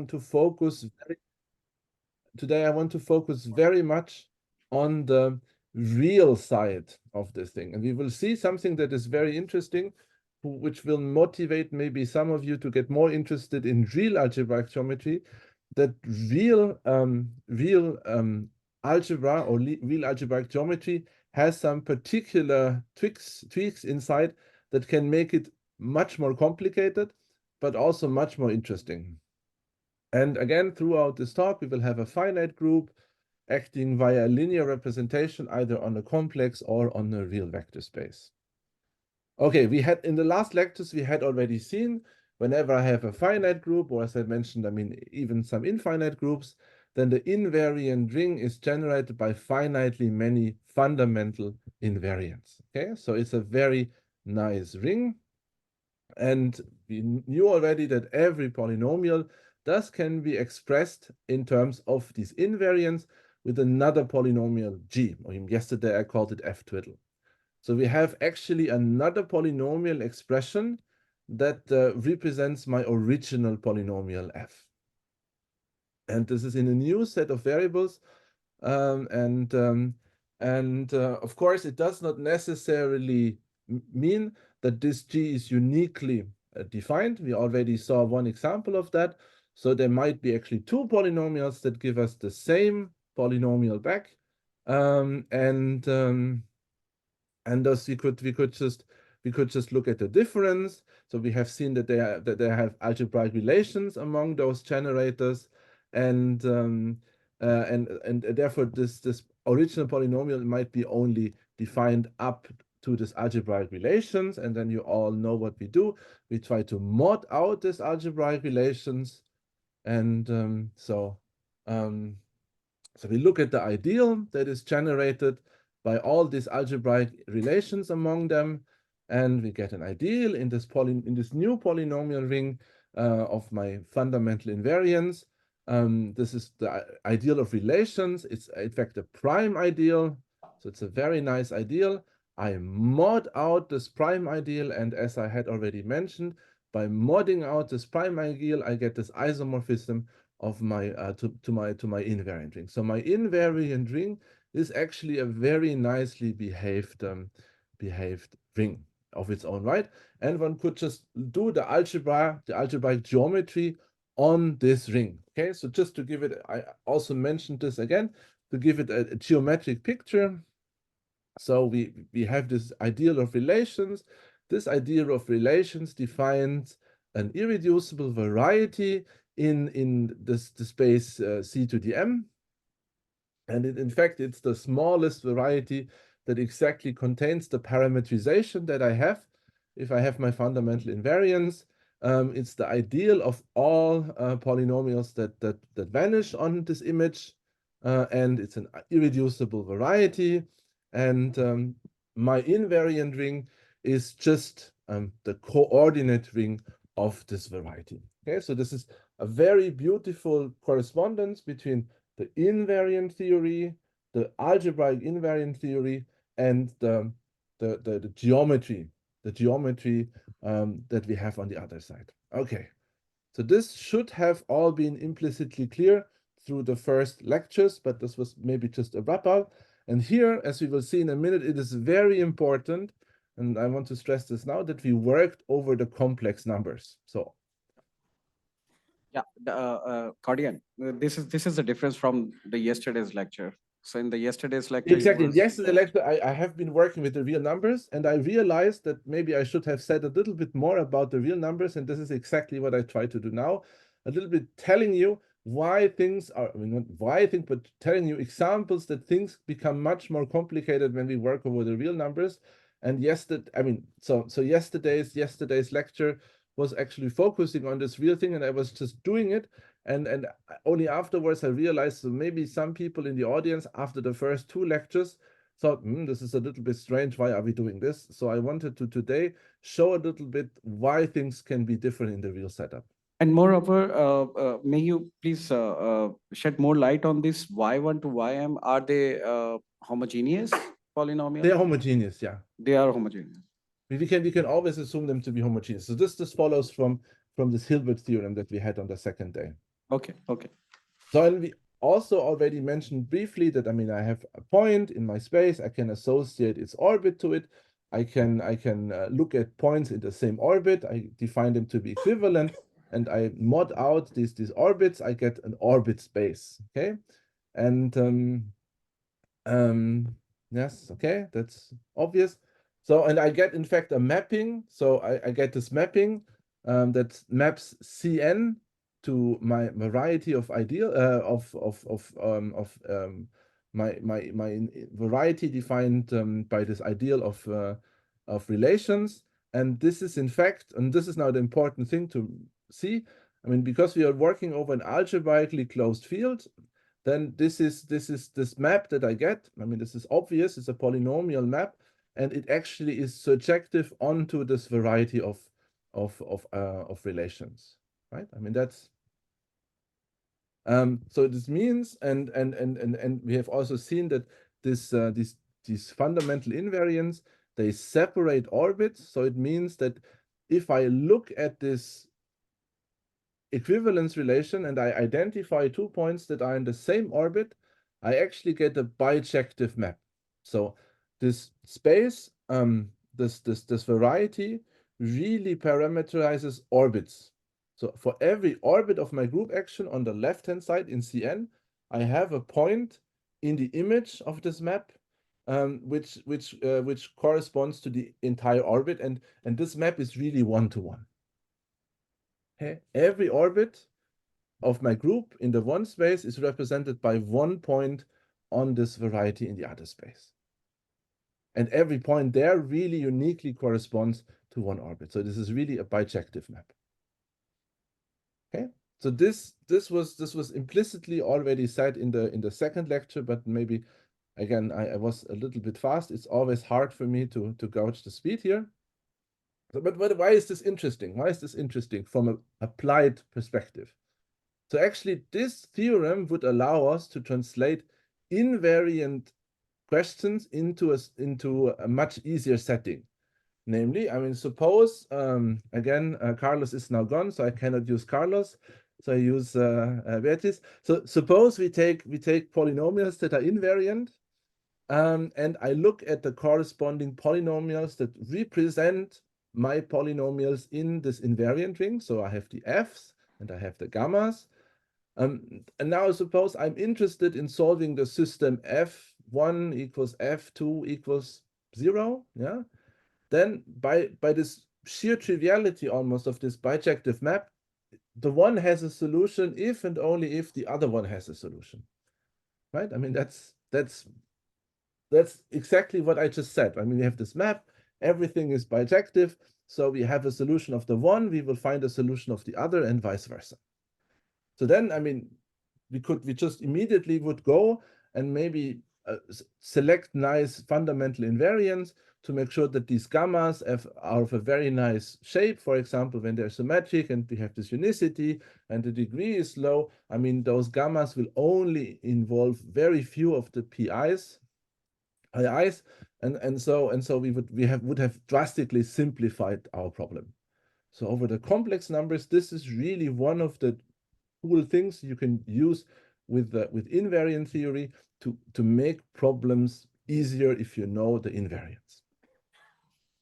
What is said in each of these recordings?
to focus today I want to focus very much on the real side of this thing. And we will see something that is very interesting, which will motivate maybe some of you to get more interested in real algebraic geometry, that real algebra or real algebraic geometry has some particular tweaks inside that can make it much more complicated, but also much more interesting. And again, throughout this talk, we will have a finite group acting via linear representation, either on a complex or on a real vector space. Okay, we had in the last lectures, we had already seen whenever I have a finite group, or as I mentioned, I mean, even some infinite groups, then the invariant ring is generated by finitely many fundamental invariants. Okay, so it's a very nice ring. And we knew already that every polynomial thus can be expressed in terms of these invariants with another polynomial g, or yesterday I called it f twiddle. So we have actually another polynomial expression that represents my original polynomial f. And this is in a new set of variables. Of course, it does not necessarily mean that this g is uniquely defined. We already saw one example of that. So there might be actually two polynomials that give us the same polynomial back. And thus we could just look at the difference. So we have seen that they have algebraic relations among those generators, and therefore this original polynomial might be only defined up to this algebraic relations. And then you all know what we do. We try to mod out this algebraic relations, and so we look at the ideal that is generated by all these algebraic relations among them, and we get an ideal in this new polynomial ring of my fundamental invariants. This is the ideal of relations. It's in fact a prime ideal, so it's a very nice ideal. I mod out this prime ideal, and as I had already mentioned, by modding out this prime ideal, I get this isomorphism of my to my invariant ring. So my invariant ring is actually a very nicely behaved ring of its own right, and one could just do the algebraic geometry on this ring. Okay, so just to give it, I also mentioned this again to give it a geometric picture. So we have this ideal of relations. This ideal of relations defines an irreducible variety in the space C to the M. And in fact, it's the smallest variety that exactly contains the parametrization that I have. If I have my fundamental invariance, it's the ideal of all polynomials that vanish on this image, and it's an irreducible variety. And my invariant ring is just the coordinate ring of this variety. Okay, so this is a very beautiful correspondence between the invariant theory, the algebraic invariant theory, and the geometry, that we have on the other side. Okay, so this should have all been implicitly clear through the first lectures, but this was maybe just a wrap-up. And here, as we will see in a minute, it is very important, and I want to stress this now, that we worked over the complex numbers. So Yeah, Cordian, this is the difference from the yesterday's lecture. So in the yesterday's lecture, you exactly. were In yesterday's lecture, I have been working with the real numbers, and I realized that maybe I should have said a little bit more about the real numbers, and this is exactly what I try to do now. A little bit telling you why things are, I mean, not why I think, but telling you examples that things become much more complicated when we work over the real numbers. And yesterday's lecture was actually focusing on this real thing, and I was just doing it. And only afterwards I realized that maybe some people in the audience after the first two lectures thought, this is a little bit strange. Why are we doing this? So I wanted to today show a little bit why things can be different in the real setup. And moreover, may you please shed more light on this y1 to ym? Are they homogeneous polynomial? They are homogeneous, yeah. They are homogeneous. We can always assume them to be homogeneous. So this follows from this Hilbert theorem that we had on the second day. Okay, okay. So, and we also already mentioned briefly that, I mean, I have a point in my space, I can associate its orbit to it. I can look at points in the same orbit. I define them to be equivalent, and I mod out these orbits. I get an orbit space. Okay, and yes, okay, that's obvious. So, and I get in fact a mapping. So I get this mapping that maps Cn to my variety of ideal my variety defined by this ideal of relations. And this is in fact, and this is now the important thing to see. I mean, because we are working over an algebraically closed field, then this is this map that I get. I mean, this is obvious. It's a polynomial map, and it actually is surjective onto this variety of relations, right? I mean, that's so this means, and we have also seen that these fundamental invariants, they separate orbits. So it means that if I look at this equivalence relation and I identify 2 points that are in the same orbit, I actually get a bijective map. So this space, this variety really parameterizes orbits. So for every orbit of my group action on the left-hand side in Cn, I have a point in the image of this map, which corresponds to the entire orbit, and this map is really one-to-one. Okay? Every orbit of my group in the one space is represented by 1 point on this variety in the other space. And every point there really uniquely corresponds to one orbit. So this is really a bijective map. Okay, so this was implicitly already said in the second lecture, but maybe again I was a little bit fast. It's always hard for me to gauge the speed here. So, but why is this interesting? Why is this interesting from an applied perspective? So actually, this theorem would allow us to translate invariant questions into a much easier setting. Namely, I mean, suppose, again, Carlos is now gone, so I cannot use Carlos. So I use Beatrice. So suppose we take polynomials that are invariant, and I look at the corresponding polynomials that represent my polynomials in this invariant ring. So I have the f's and I have the gammas. And now suppose I'm interested in solving the system f1 equals f2 equals 0, yeah? Then by this sheer triviality almost of this bijective map, the one has a solution if and only if the other one has a solution, right? I mean, that's exactly what I just said. I mean, we have this map, everything is bijective, so we have a solution of the one, we will find a solution of the other, and vice versa. So then, I mean, we just immediately would go and maybe select nice fundamental invariants to make sure that these gammas are of a very nice shape. For example, when they're symmetric and we have this unicity and the degree is low, I mean, those gammas will only involve very few of the PIs, and so we would have drastically simplified our problem. So over the complex numbers, this is really one of the cool things you can use with invariant theory to make problems easier if you know the invariants.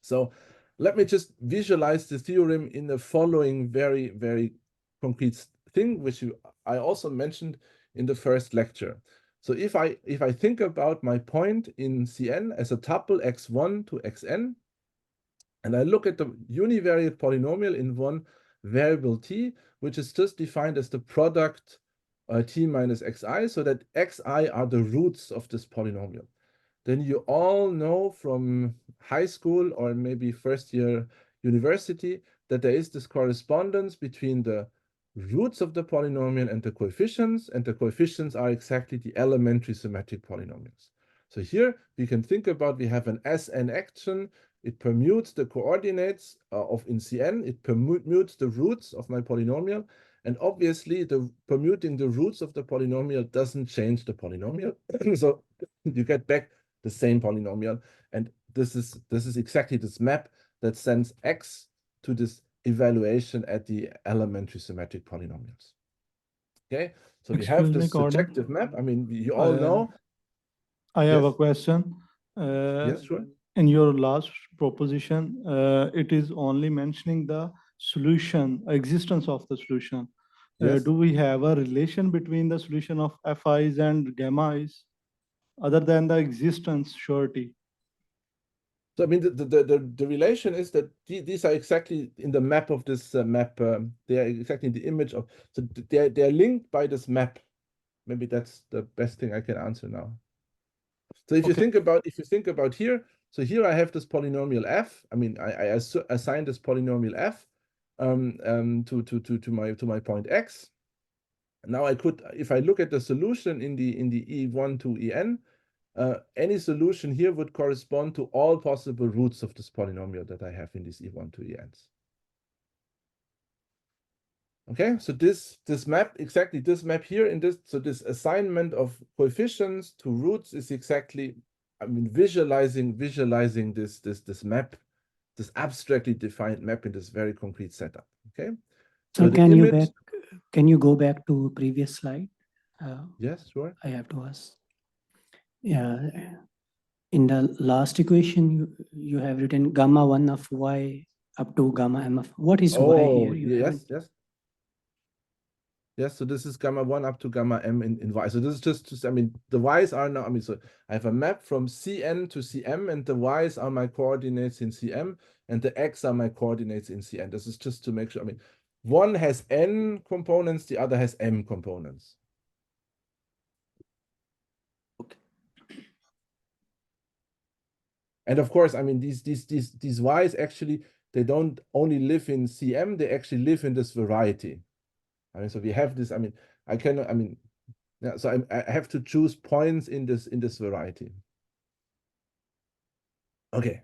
So let me just visualize the theorem in the following very, very concrete thing, which I also mentioned in the first lecture. So if I think about my point in Cn as a tuple x1 to xn, and I look at the univariate polynomial in one variable t, which is just defined as the product t minus xi, so that xi are the roots of this polynomial. Then you all know from high school or maybe first year university that there is this correspondence between the roots of the polynomial and the coefficients are exactly the elementary symmetric polynomials. So here we can think about, we have an Sn action, it permutes the coordinates of in Cn, it permutes the roots of my polynomial, and obviously the permuting the roots of the polynomial doesn't change the polynomial. So you get back the same polynomial, and this is exactly this map that sends x to this evaluation at the elementary symmetric polynomials. Okay, so we have Excuse me, this Cordian. surjective map. I mean, you all know. I have a Yes, question. yes, sure. In your last proposition, it is only mentioning the solution, existence of the solution. Yes. Do we have a relation between the solution of Fi's and gamma i's other than the existence surety? So I mean, the relation is that these are exactly in the map of this map. They are exactly in the image of. So they are linked by this map. Maybe that's the best thing I can answer now. So if you think about here, so here I have this polynomial f. I mean, I assign this polynomial f to my point x. Now I could, if I look at the solution in the E1 to En, any solution here would correspond to all possible roots of this polynomial that I have in this E1 to Ens. Okay, so this map, exactly this map here in this, so this assignment of coefficients to roots is exactly, I mean, visualizing this map, this abstractly defined map in this very concrete setup. Okay. So the image. Can you go back to previous slide? Yes, sure. I have to ask. Yeah. In the last equation, you have written gamma 1 of y up to gamma m of. What is y here? You haven't. Yes, so this is gamma 1 up to gamma m in y. So this is just, I mean, the y's are now, I mean, so I have a map from Cn to Cm, and the y's are my coordinates in Cm, and the x are my coordinates in Cn. This is just to make sure, I mean, one has n components, the other has m components. Okay. And of course, I mean, these y's actually, they don't only live in Cm, they actually live in this variety. I mean, so we have this, I mean, yeah, so I have to choose points in this variety. Okay.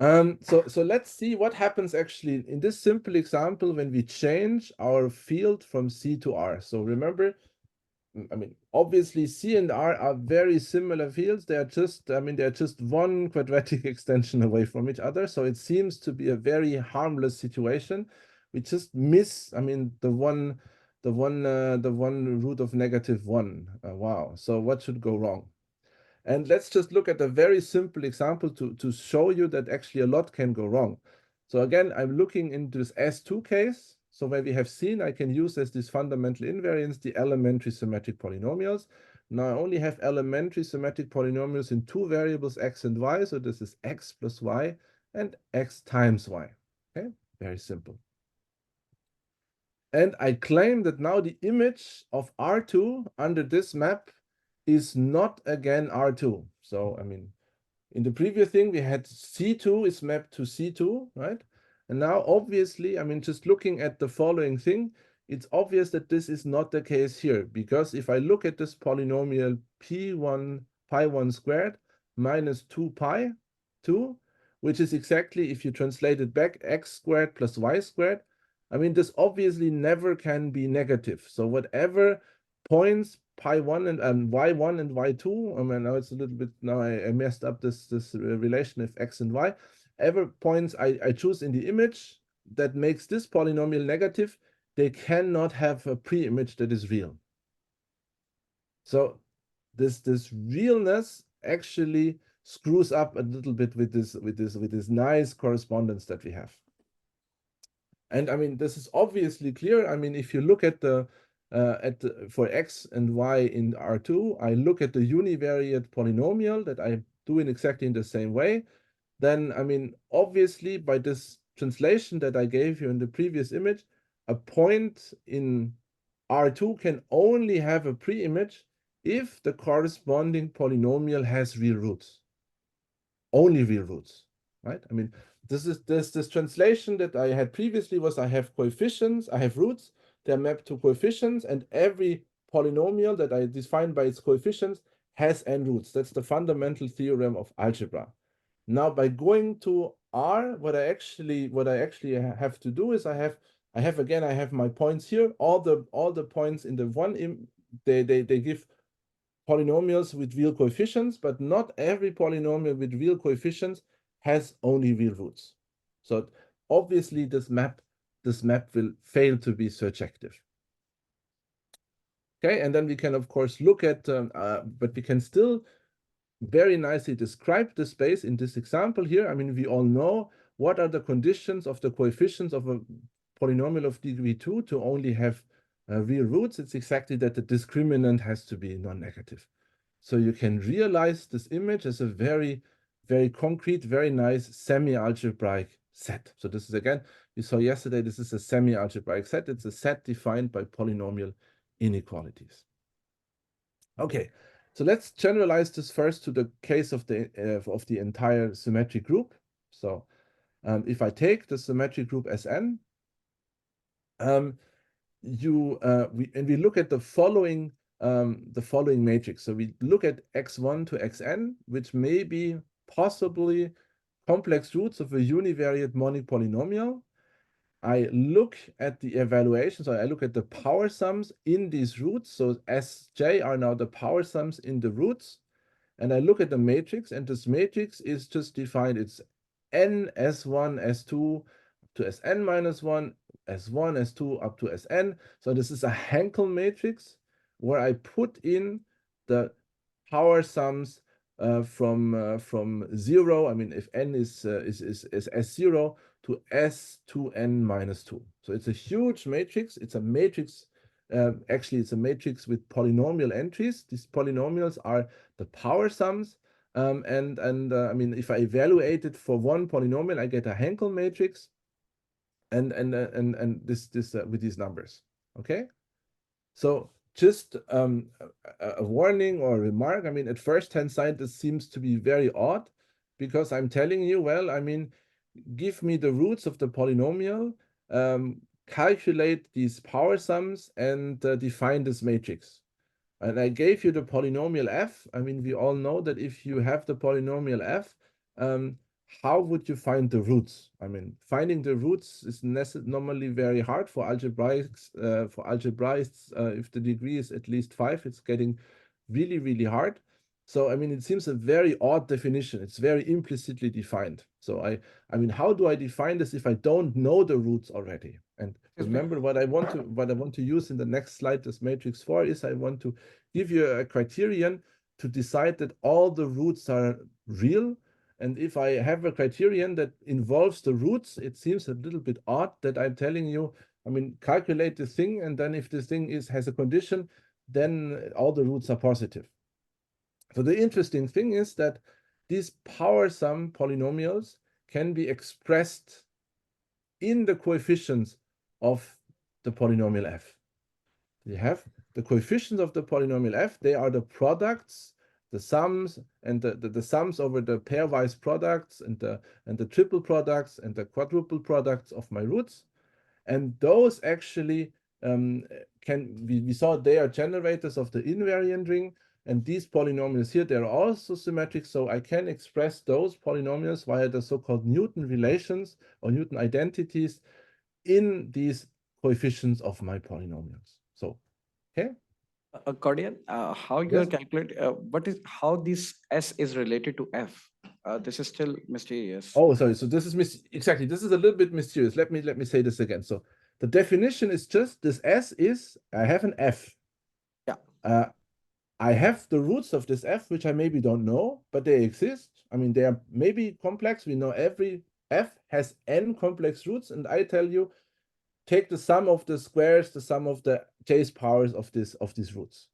So let's see what happens actually in this simple example when we change our field from C to R. So remember, I mean, obviously C and R are very similar fields. They are just, I mean, they're just one quadratic extension away from each other. So it seems to be a very harmless situation. We just miss, I mean, the one root of -1. Wow. So what should go wrong? And let's just look at a very simple example to show you that actually a lot can go wrong. So again, I'm looking into this S2 case. So where we have seen, I can use as this fundamental invariance the elementary symmetric polynomials. Now I only have elementary symmetric polynomials in two variables, x and y. So this is x plus y and x times y. Okay, very simple. And I claim that now the image of R2 under this map is not again R2. So, I mean, in the previous thing, we had C2 is mapped to C2, right? And now, obviously, I mean, just looking at the following thing, it's obvious that this is not the case here, because if I look at this polynomial P1 pi 1 squared minus 2 pi 2, which is exactly, if you translate it back, x squared plus y squared, I mean, this obviously never can be negative. So whatever points pi 1 and y1 and y2, I mean, now it's a little bit, now I messed up this relation of x and y. Ever points I choose in the image that makes this polynomial negative, they cannot have a pre-image that is real. So this realness actually screws up a little bit with this nice correspondence that we have. And I mean, this is obviously clear. I mean, if you look at for x and y in R2, I look at the univariate polynomial that I do in exactly in the same way. Then, I mean, obviously by this translation that I gave you in the previous image, a point in R2 can only have a pre-image if the corresponding polynomial has real roots. Only real roots, right? I mean, this translation that I had previously was I have coefficients, I have roots, they're mapped to coefficients, and every polynomial that I define by its coefficients has n roots. That's the fundamental theorem of algebra. Now, by going to R, what I actually have to do is I have my points here. All the points in the one they give polynomials with real coefficients, but not every polynomial with real coefficients has only real roots. So obviously this map will fail to be surjective. Okay, and then we can of course look at, but we can still very nicely describe the space in this example here. I mean, we all know what are the conditions of the coefficients of a polynomial of degree 2 to only have real roots. It's exactly that the discriminant has to be non-negative. So you can realize this image as a very, very concrete, very nice semi-algebraic set. So this is, again, we saw yesterday, this is a semi-algebraic set. It's a set defined by polynomial inequalities. Okay, so let's generalize this first to the case of the entire symmetric group. So if I take the symmetric group Sn, we look at the following matrix. So we look at x1 to xn, which may be possibly complex roots of a univariate monic polynomial. I look at the evaluation, so I look at the power sums in these roots. So Sj are now the power sums in the roots. And I look at the matrix, and this matrix is just defined. It's n, S1, S2, to Sn minus 1, S1, S2, up to Sn. So this is a Hankel matrix where I put in the power sums from 0. I mean, if n is S0 to S2n minus 2. So it's a huge matrix. It's a matrix. Actually, it's a matrix with polynomial entries. These polynomials are the power sums. I mean, if I evaluate it for one polynomial, I get a Hankel matrix, and this with these numbers. Okay, so just a warning or a remark. I mean, at first hand sight, this seems to be very odd, because I'm telling you, well, I mean, give me the roots of the polynomial, calculate these power sums, and define this matrix. And I gave you the polynomial f. I mean, we all know that if you have the polynomial f, how would you find the roots? I mean, finding the roots is normally very hard for algebraics. If the degree is at least 5, it's getting really, really hard. So, I mean, it seems a very odd definition. It's very implicitly defined. So I mean, how do I define this if I don't know the roots already? And remember, what I want to use in the next slide, this matrix for, is I want to give you a criterion to decide that all the roots are real. And if I have a criterion that involves the roots, it seems a little bit odd that I'm telling you, I mean, calculate this thing, and then if this thing has a condition, then all the roots are positive. So the interesting thing is that these power sum polynomials can be expressed in the coefficients of the polynomial f. You have the coefficients of the polynomial f. They are the products, the sums, and the sums over the pairwise products, and the triple products, and the quadruple products of my roots. And those actually we saw they are generators of the invariant ring. And these polynomials here, they're also symmetric. So I can express those polynomials via the so-called Newton relations or Newton identities in these coefficients of my polynomials. So, okay. Cordian, how you Yes. calculate, how this S is related to F? This is still mysterious. Oh, sorry. So this is exactly. This is a little bit mysterious. Let me say this again. So the definition is just this S is, I have an F. Yeah. I have the roots of this f, which I maybe don't know, but they exist. I mean, they are maybe complex. We know every f has n complex roots, and I tell you, take the sum of the squares, the sum of the j's powers of these roots.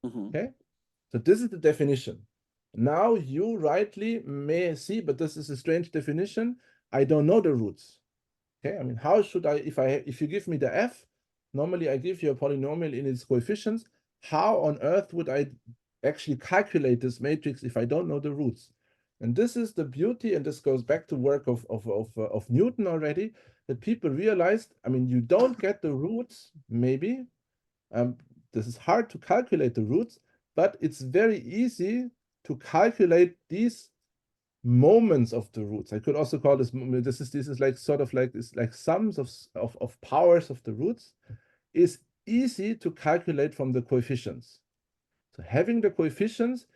Okay, so this is the definition. Now you rightly may see, but this is a strange definition. I don't know the roots. Okay, I mean, how should I, if you give me the f, normally I give you a polynomial in its coefficients. How on earth would I actually calculate this matrix if I don't know the roots? And this is the beauty, and this goes back to work of Newton already, that people realized, I mean, you don't get the roots, maybe. This is hard to calculate the roots, but it's very easy to calculate these moments of the roots. I could also call this is like sort of like this, like sums of powers of the roots is easy to calculate from the coefficients. So having the coefficients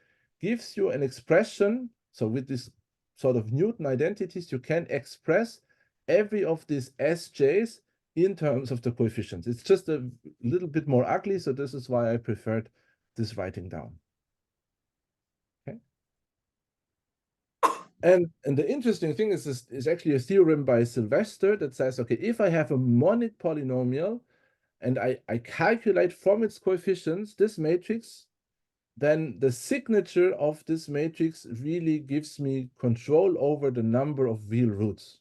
gives you an expression. So with this sort of Newton identities, you can express every of these SJs in terms of the coefficients. It's just a little bit more ugly, so this is why I preferred this writing down. Okay. And the interesting thing is this is actually a theorem by Sylvester that says, okay, if I have a monic polynomial and I calculate from its coefficients this matrix, then the signature of this matrix really gives me control over the number of real roots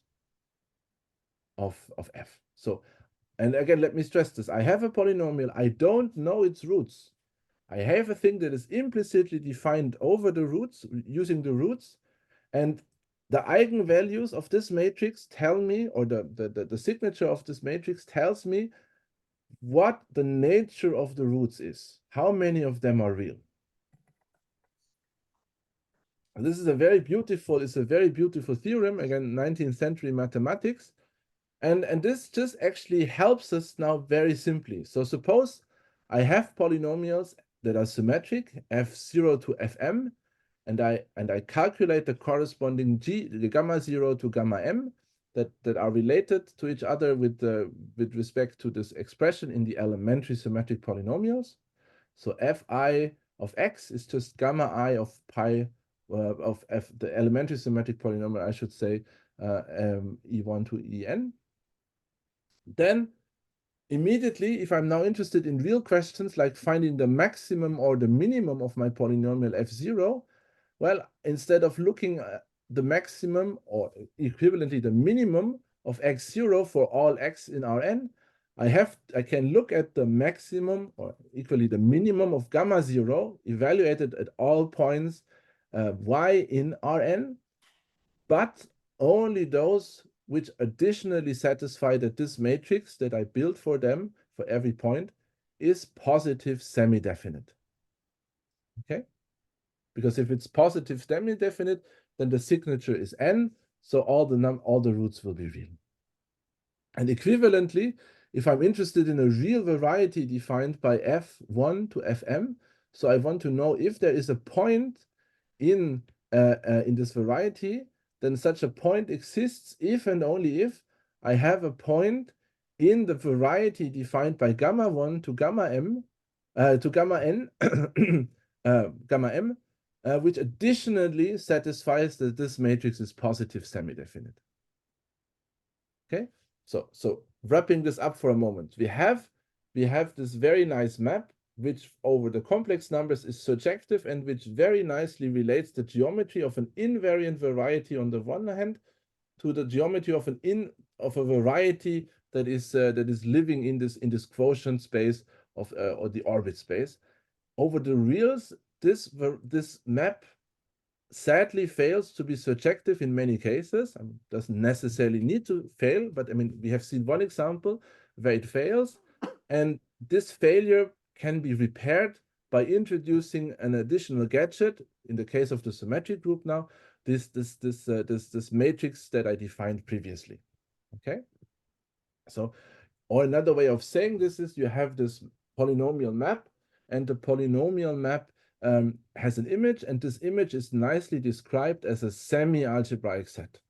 of f. So, and again, let me stress this. I have a polynomial. I don't know its roots. I have a thing that is implicitly defined over the roots, using the roots, and the eigenvalues of this matrix tell me, or the signature of this matrix tells me what the nature of the roots is, how many of them are real. And this is a very beautiful theorem, again, 19th century mathematics. And this just actually helps us now very simply. So suppose I have polynomials that are symmetric, f0 to fm, and I calculate the corresponding the gamma 0 to gamma m that are related to each other with respect to this expression in the elementary symmetric polynomials. So fi of x is just gamma I of pi of f, the elementary symmetric polynomial, I should say, e1 to en. Then immediately, if I'm now interested in real questions like finding the maximum or the minimum of my polynomial f0, well, instead of looking at the maximum or equivalently the minimum of x0 for all x in Rn, I can look at the maximum or equally the minimum of gamma 0 evaluated at all points y in Rn, but only those which additionally satisfy that this matrix that I built for them for every point is positive semi-definite. Okay? Because if it's positive semi-definite, then the signature is n, so all the roots will be real. And equivalently, if I'm interested in a real variety defined by f1 to fm, so I want to know if there is a point in this variety, then such a point exists if and only if I have a point in the variety defined by gamma 1 to gamma m to gamma n gamma m, which additionally satisfies that this matrix is positive semi-definite. Okay, so wrapping this up for a moment, we have this very nice map which over the complex numbers is surjective and which very nicely relates the geometry of an invariant variety on the one hand to the geometry of a variety that is living in this quotient space of or the orbit space. Over the reals, this map sadly fails to be surjective in many cases. I mean, doesn't necessarily need to fail, but I mean, we have seen one example where it fails, and this failure can be repaired by introducing an additional gadget. In the case of the symmetric group now, this matrix that I defined previously. Okay, so or another way of saying this is you have this polynomial map, and the polynomial map has an image, and this image is nicely described as a semi-algebraic set.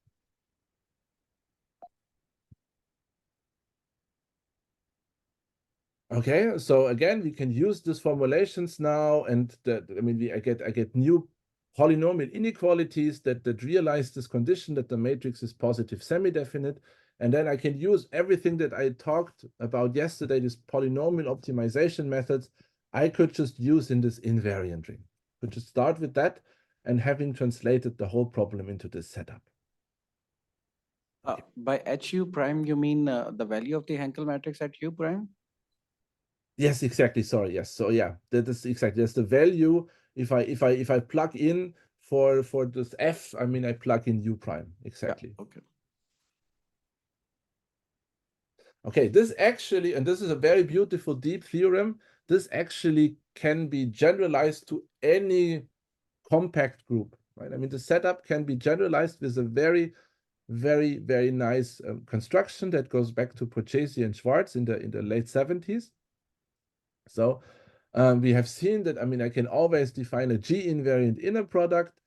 Okay, so again, we can use these formulations now, and I get new polynomial inequalities that realize this condition that the matrix is positive semi-definite, and then I can use everything that I talked about yesterday, this polynomial optimization methods, I could just use in this invariant ring. Could just start with that and having translated the whole problem into this setup. By HU prime, you mean the value of the Hankel matrix at U prime? Yes, exactly. Sorry. Yes. So yeah, that is exactly. That's the value. If I plug in for this f, I mean I plug in U prime. Exactly. Yeah, okay. Okay, this actually, and this is a very beautiful deep theorem, this actually can be generalized to any compact group, right? I mean, the setup can be generalized with a very, very, very nice construction that goes back to Procesi and Schwarz in the late 70s. So we have seen that, I mean, I can always define a G invariant inner product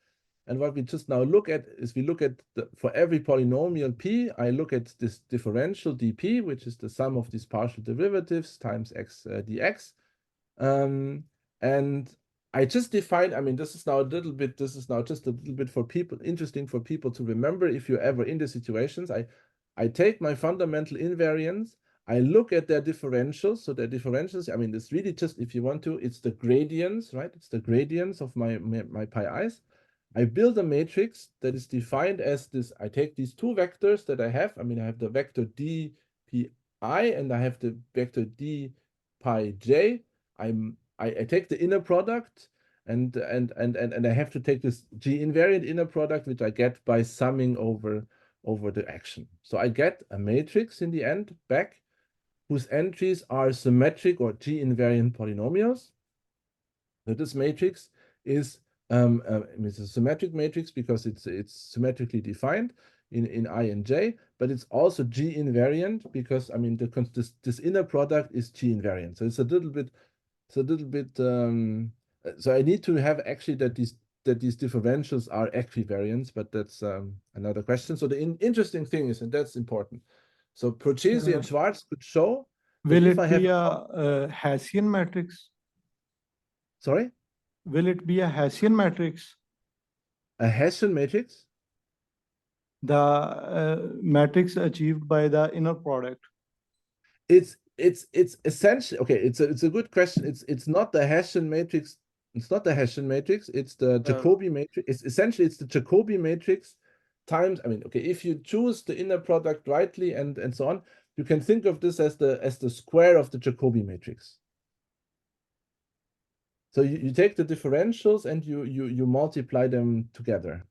And what we just now look at is we look at for every polynomial p, I look at this differential dp, which is the sum of these partial derivatives times x dx. And I just defined, I mean, this is now just a little bit for people, interesting for people to remember if you're ever in the situations. I take my fundamental invariants, I look at their differentials. So their differentials, I mean, it's really just, if you want to, it's the gradients, right? It's the gradients of my pi i's. I build a matrix that is defined as this. I take these two vectors that I have. I mean, I have the vector d pi and I have the vector d pi j. I take the inner product and I have to take this G invariant inner product, which I get by summing over the action. So I get a matrix in the end back whose entries are symmetric or G invariant polynomials. So this matrix is it's a symmetric matrix because it's symmetrically defined in I and J, but it's also G invariant because, I mean, this inner product is G invariant. So it's a little bit so I need to have actually that these differentials are equivariants, but that's another question. So the interesting thing is, and that's important. So Procesi and Schwarz could show that Will if it I have be a Hessian matrix? sorry, Will it be a Hessian matrix? a Hessian matrix? The matrix achieved by the inner product. It's essentially okay. It's a good question. It's not the Hessian matrix. It's not the Hessian matrix. It's the Jacobi matrix. It's essentially the Jacobi matrix times. I mean, okay, if you choose the inner product rightly and so on, you can think of this as the square of the Jacobi matrix. So you take the differentials and you multiply them together.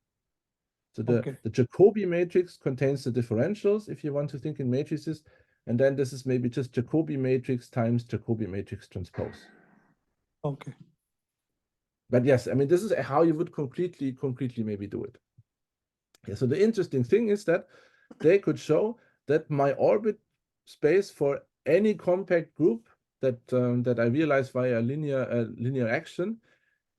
So the Jacobi matrix contains the differentials, if you want to think in matrices, and then this is maybe just Jacobi matrix times Jacobi matrix transpose. Okay. But yes, I mean, this is how you would concretely maybe do it. Yeah, so the interesting thing is that they could show that my orbit space for any compact group that I realize via linear action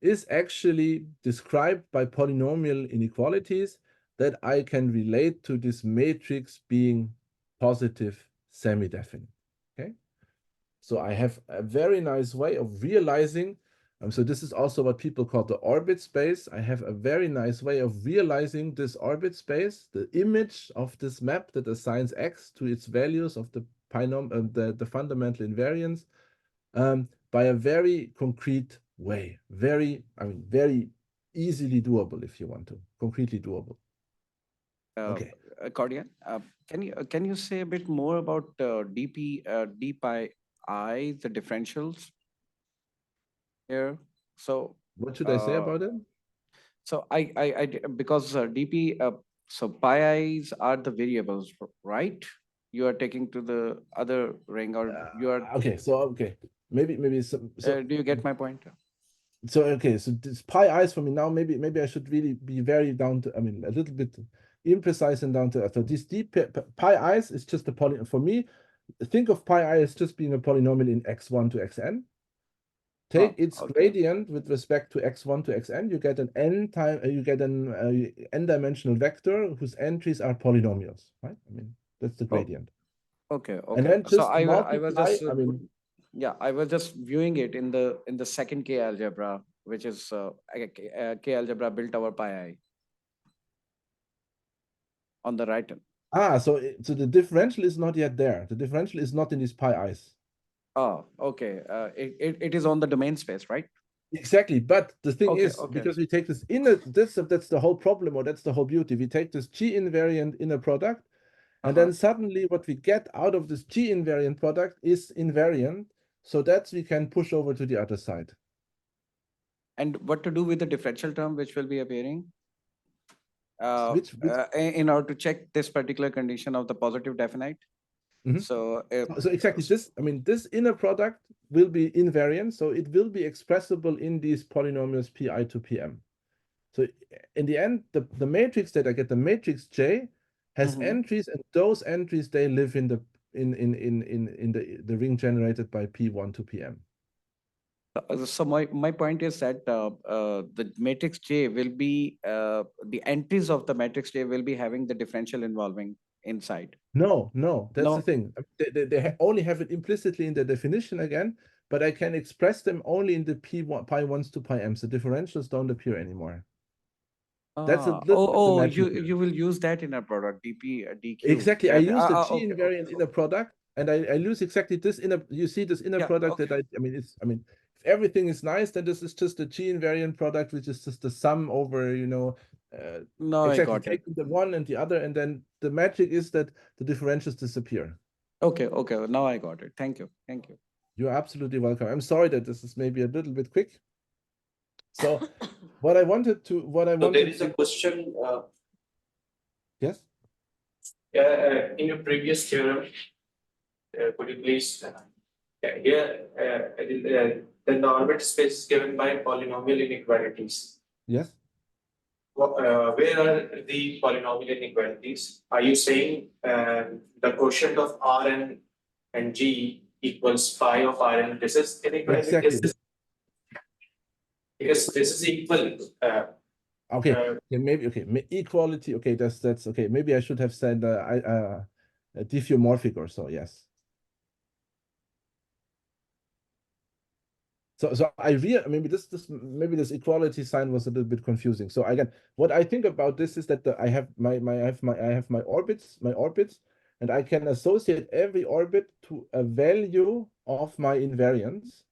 is actually described by polynomial inequalities that I can relate to this matrix being positive semi-definite. Okay, so I have a very nice way of realizing. So this is also what people call the orbit space. I have a very nice way of realizing this orbit space, the image of this map that assigns x to its values of the the fundamental invariance, by a very concrete way. Very easily doable if you want to. Concretely doable. Okay. Cordian, can you say a bit more about d pi I, the differentials here? So what should I say about it? So because dp so pi i's are the variables, right? You are taking to the other ring, or you are okay. So okay, maybe so do you get my point? So okay, so this pi i's for me now, maybe I should really be very down to, I mean, a little bit imprecise and down to earth. So this pi i's is just a poly for me. Think of pi I as just being a polynomial in x1 to xn. Take its gradient with respect to x1 to xn. You get an n-dimensional vector whose entries are polynomials, right? I mean, that's the gradient. Okay. And then just So I was multiply. just I mean, yeah, I was just viewing it in the second K algebra, which is K algebra built over pi I on the right hand. so the differential is not yet there. The differential is not in these pi i's. Oh, okay. It is on the domain space, right? Exactly, but the thing is, because we take this inner, that's the whole problem, or that's the whole beauty. We take this G invariant inner product, and then suddenly what we get out of this G invariant product is invariant, so that we can push over to the other side. And what to do with the differential term which will be appearing? In order to check this particular condition of the positive definite. So exactly this, I mean, this inner product will be invariant, so it will be expressible in these polynomials pi to pm. So in the end, the matrix that I get, the matrix J, has entries, and those entries, they live in the ring generated by P1 to Pm. So my point is that the matrix J will be the entries of the matrix J will be having the differential involving inside. No, that's the No. thing. They only have it implicitly in the definition again, but I can express them only in the pi 1s to pi m's. The differentials don't appear anymore. That's a little bit the magic here. You will use that in a product DP DQ. Exactly. I use the G Okay, invariant in a product, and I use exactly this inner. You see this inner Yeah, product okay. that I mean, it's. I mean, if everything is nice, then this is just a G invariant product, which is just the sum over, Now I exactly got it. taking the one and the other, and then the magic is that the differentials disappear. Okay, now I got it. Thank you. You're absolutely welcome. I'm sorry that this is maybe a little bit quick. So, what I wanted to. So there is a question. Yes. In your previous theorem, could you please here then the orbit space is given by polynomial inequalities. Yes. Where are the polynomial inequalities? Are you saying the quotient of Rn and G equals phi of Rn? This is inequality. Exactly. Because this is equal. Okay. Maybe okay. Equality. Okay, that's okay. Maybe I should have said diffeomorphic or so. Yes. So maybe this equality sign was a little bit confusing. So again, what I think about this is that I have my orbits, and I can associate every orbit to a value of my invariance.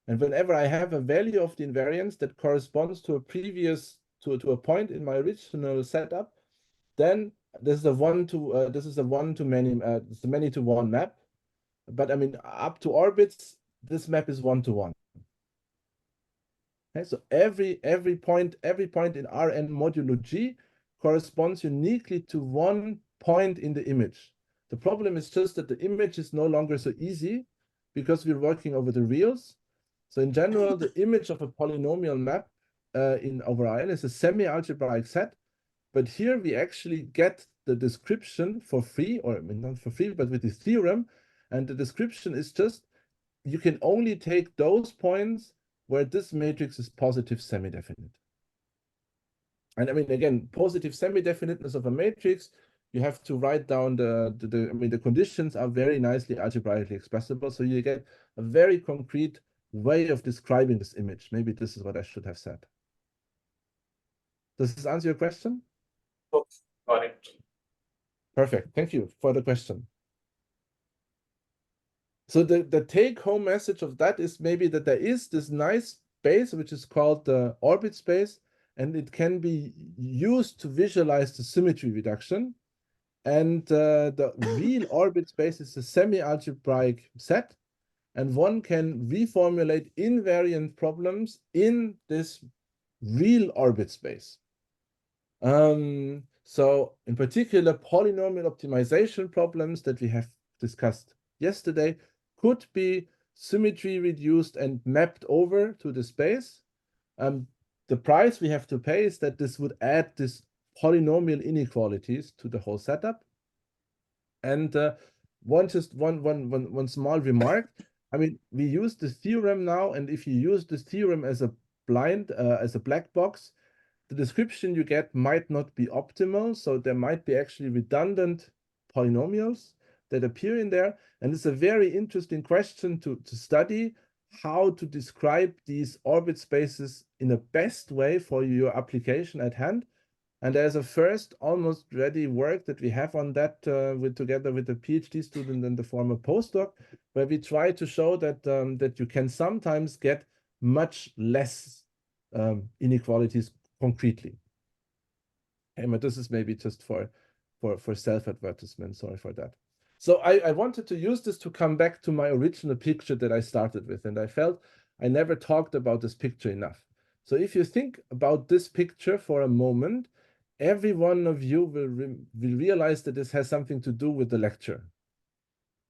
And whenever I have a value of the invariance that corresponds to a previous to a point in my original setup, then this is a one to many it's a many to one map. But I mean, up to orbits, this map is 1 to 1. Okay, so every point in Rn modulo G corresponds uniquely to one point in the image. The problem is just that the image is no longer so easy because we're working over the reals. So in general, the image of a polynomial map over Rn is a semi-algebraic set. But here we actually get the description for free, or I mean, not for free, but with the theorem. And the description is just, you can only take those points where this matrix is positive semi-definite. And I mean, again, positive semi-definiteness of a matrix, you have to write down the conditions are very nicely algebraically expressible. So you get a very concrete way of describing this image. Maybe this is what I should have said. Does this answer your question? Oh, got it. Perfect. Thank you for the question. So the take-home message of that is maybe that there is this nice space, which is called the orbit space, and it can be used to visualize the symmetry reduction. And the real orbit space is a semi-algebraic set, and one can reformulate invariant problems in this real orbit space. So in particular, polynomial optimization problems that we have discussed yesterday could be symmetry reduced and mapped over to the space. The price we have to pay is that this would add this polynomial inequalities to the whole setup. And one small remark. I mean, we use the theorem now, and if you use this theorem as a black box, the description you get might not be optimal. So there might be actually redundant polynomials that appear in there. And it's a very interesting question to study how to describe these orbit spaces in the best way for your application at hand. And there's a first almost ready work that we have on that together with a PhD student and the former postdoc, where we try to show that that you can sometimes get much less inequalities concretely. Okay, but this is maybe just for self-advertisement. Sorry for that. So I wanted to use this to come back to my original picture that I started with, and I felt I never talked about this picture enough. So if you think about this picture for a moment, every one of you will realize that this has something to do with the lecture.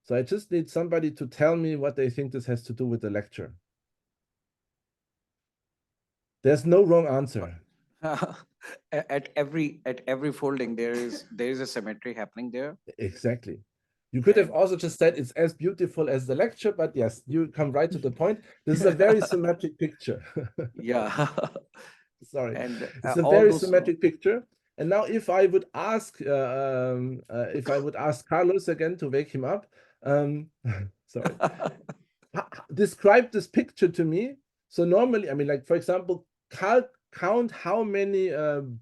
So I just need somebody to tell me what they think this has to do with the lecture. There's no wrong answer. At every folding there is a symmetry happening there. Exactly. You could have also just said it's as beautiful as the lecture, but yes, you come right to the point. This is a very symmetric picture. Yeah. Sorry, And it's a all very those. symmetric picture. And now, if I would ask Carlos again to wake him up, sorry, describe this picture to me. So normally, I mean, like for example, count how many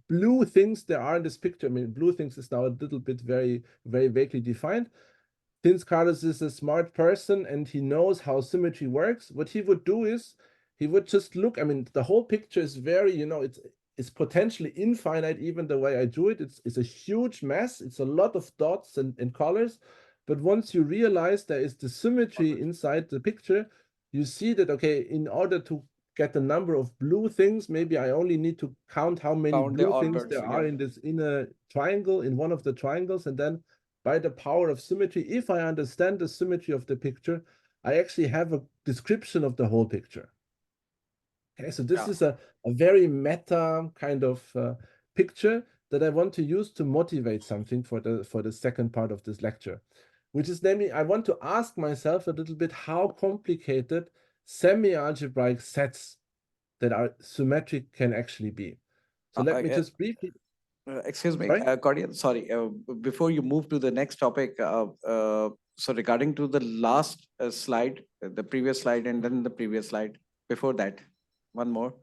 blue things there are in this picture. I mean, blue things is now a little bit very vaguely defined. Since Carlos is a smart person and he knows how symmetry works, what he would do is he would just look. I mean, the whole picture is very, it's potentially infinite, even the way I drew it. It's a huge mess. It's a lot of dots and colors. But once you realize there is the symmetry inside the picture, you see that, okay, in order to get the number of blue things, maybe I only need to count how many Count the blue odd things birds, there are yeah. in this inner triangle, in one of the triangles, and then by the power of symmetry, if I understand the symmetry of the picture, I actually have a description of the whole picture. Okay, so this is a very meta kind of picture that I want to use to motivate something for the second part of this lecture, which is namely, I want to ask myself a little bit how complicated semi-algebraic sets that are symmetric can actually be. So let me just briefly. Excuse me, Sorry? Cordian, sorry. Before you move to the next topic, so regarding to the last slide, the previous slide, and then the previous slide, before that, one more.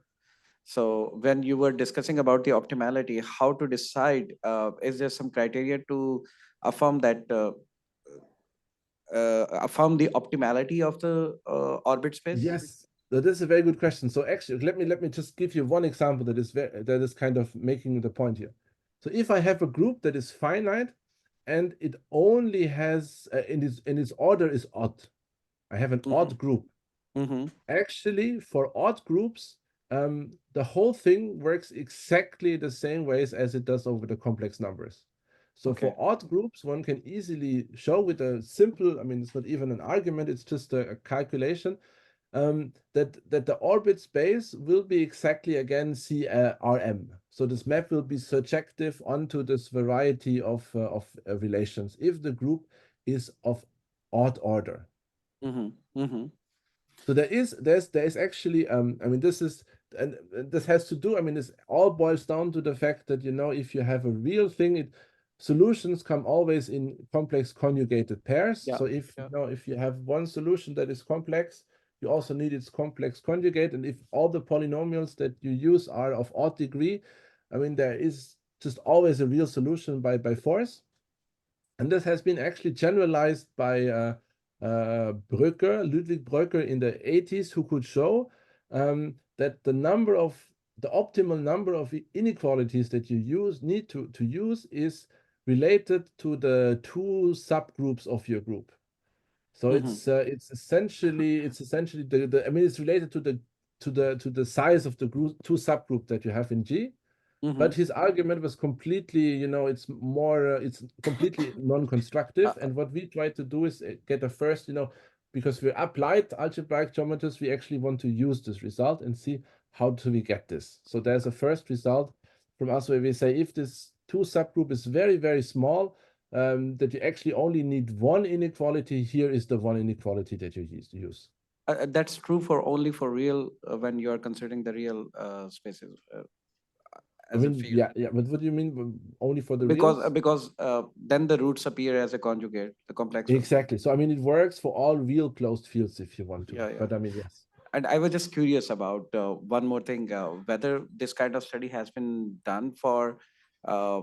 So when you were discussing about the optimality, how to decide, is there some criteria to affirm that, affirm the optimality of the orbit space? Yes, that is a very good question. So actually, let me just give you one example that is kind of making the point here. So if I have a group that is finite and it only has in its order is odd, I have an odd group. Actually, for odd groups, the whole thing works exactly the same ways as it does over the complex numbers. So for odd groups, one can easily show with a simple, I mean, it's not even an argument, it's just a calculation, that the orbit space will be exactly again CRM. So this map will be surjective onto this variety of relations if the group is of odd order. So there's actually I mean this has to do, I mean, this all boils down to the fact that if you have a real thing, solutions come always in complex conjugated pairs. So if you have one solution that is complex, you also need its complex conjugate, and if all the polynomials that you use are of odd degree, I mean there is just always a real solution by force. And this has been actually generalized by Ludwig Bröcker in the 80s, who could show that the optimal number of inequalities that you need to use is related to the two subgroups of your group. So it's essentially I mean it's related to the size of the group, two subgroup that you have in G. But his argument was completely, it's completely non-constructive. And what we try to do is get a first, because we're applied algebraic geometers, we actually want to use this result and see how do we get this. So there's a first result from us where we say if this two subgroup is very, very small, that you actually only need one inequality, here is the one inequality that you use. That's true only for real, when you are considering the real spaces. I mean, yeah, but what do you mean only for the because reals? Then the roots appear as a conjugate, the complex roots. Exactly. So I mean, it works for all real closed fields if you want to. But I mean, yes. And I was just curious about one more thing, whether this kind of study has been done for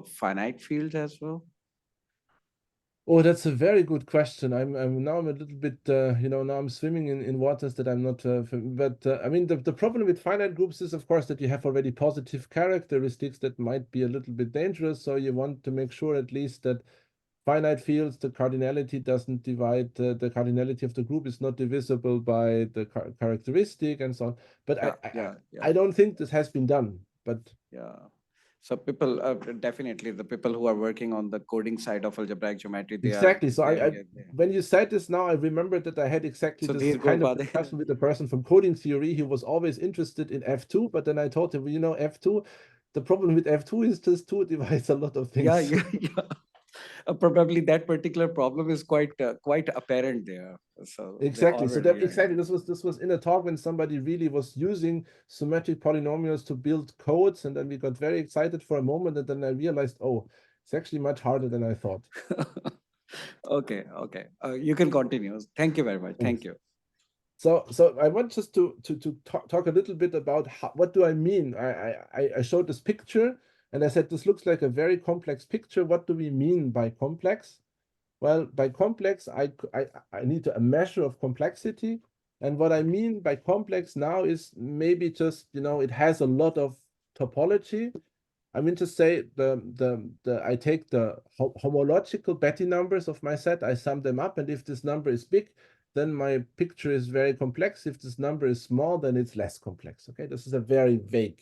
finite fields as well. Oh, that's a very good question. I'm now I'm a little bit now I'm swimming in waters that I'm not but I mean the problem with finite groups is of course that you have already positive characteristics that might be a little bit dangerous, so you want to make sure at least that finite fields, the cardinality doesn't divide, the cardinality of the group is not divisible by the characteristic and so on. But I don't think this has been done, but so people, definitely the people who are working on the coding side of algebraic geometry, exactly. So when you said this now, I remembered that I had exactly this kind of discussion with the person from coding theory. He was always interested in F2, but then I told him, F2, the problem with F2 is just 2 divides a lot of things. Probably that particular problem is quite apparent there. So the Exactly. So order, that yeah. exactly this was in a talk when somebody really was using symmetric polynomials to build codes, and then we got very excited for a moment, and then I realized, oh, it's actually much harder than I thought. Okay, okay. You can continue. Thank you very much. Thank you. So I want just to talk a little bit about what do I mean. I showed this picture and I said this looks like a very complex picture. What do we mean by complex? Well, by complex, I need a measure of complexity. And what I mean by complex now is maybe just, it has a lot of topology. I mean to say I take the homological Betti numbers of my set, I sum them up, and if this number is big, then my picture is very complex. If this number is small, then it's less complex. Okay, this is a very vague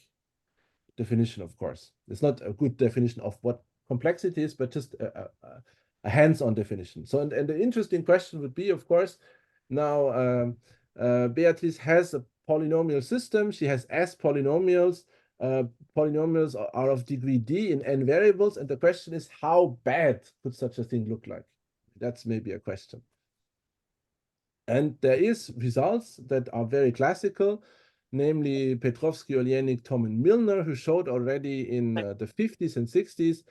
definition, of course. It's not a good definition of what complexity is, but just a hands-on definition. So, and the interesting question would be, of course, now Beatrice has a polynomial system. She has S polynomials. Polynomials are of degree D in n variables. And the question is, how bad could such a thing look like? That's maybe a question. And there is results that are very classical, namely Petrovsky, Olienik, Tom, and Milner, who showed already in the 50s and 60s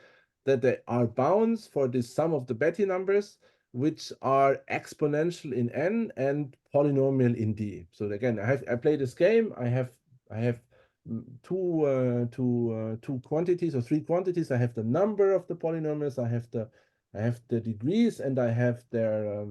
that there are bounds for the sum of the Betti numbers, which are exponential in n and polynomial in d. So again, I play this game. I have two quantities or three quantities. I have the number of the polynomials. I have the degrees, and I have their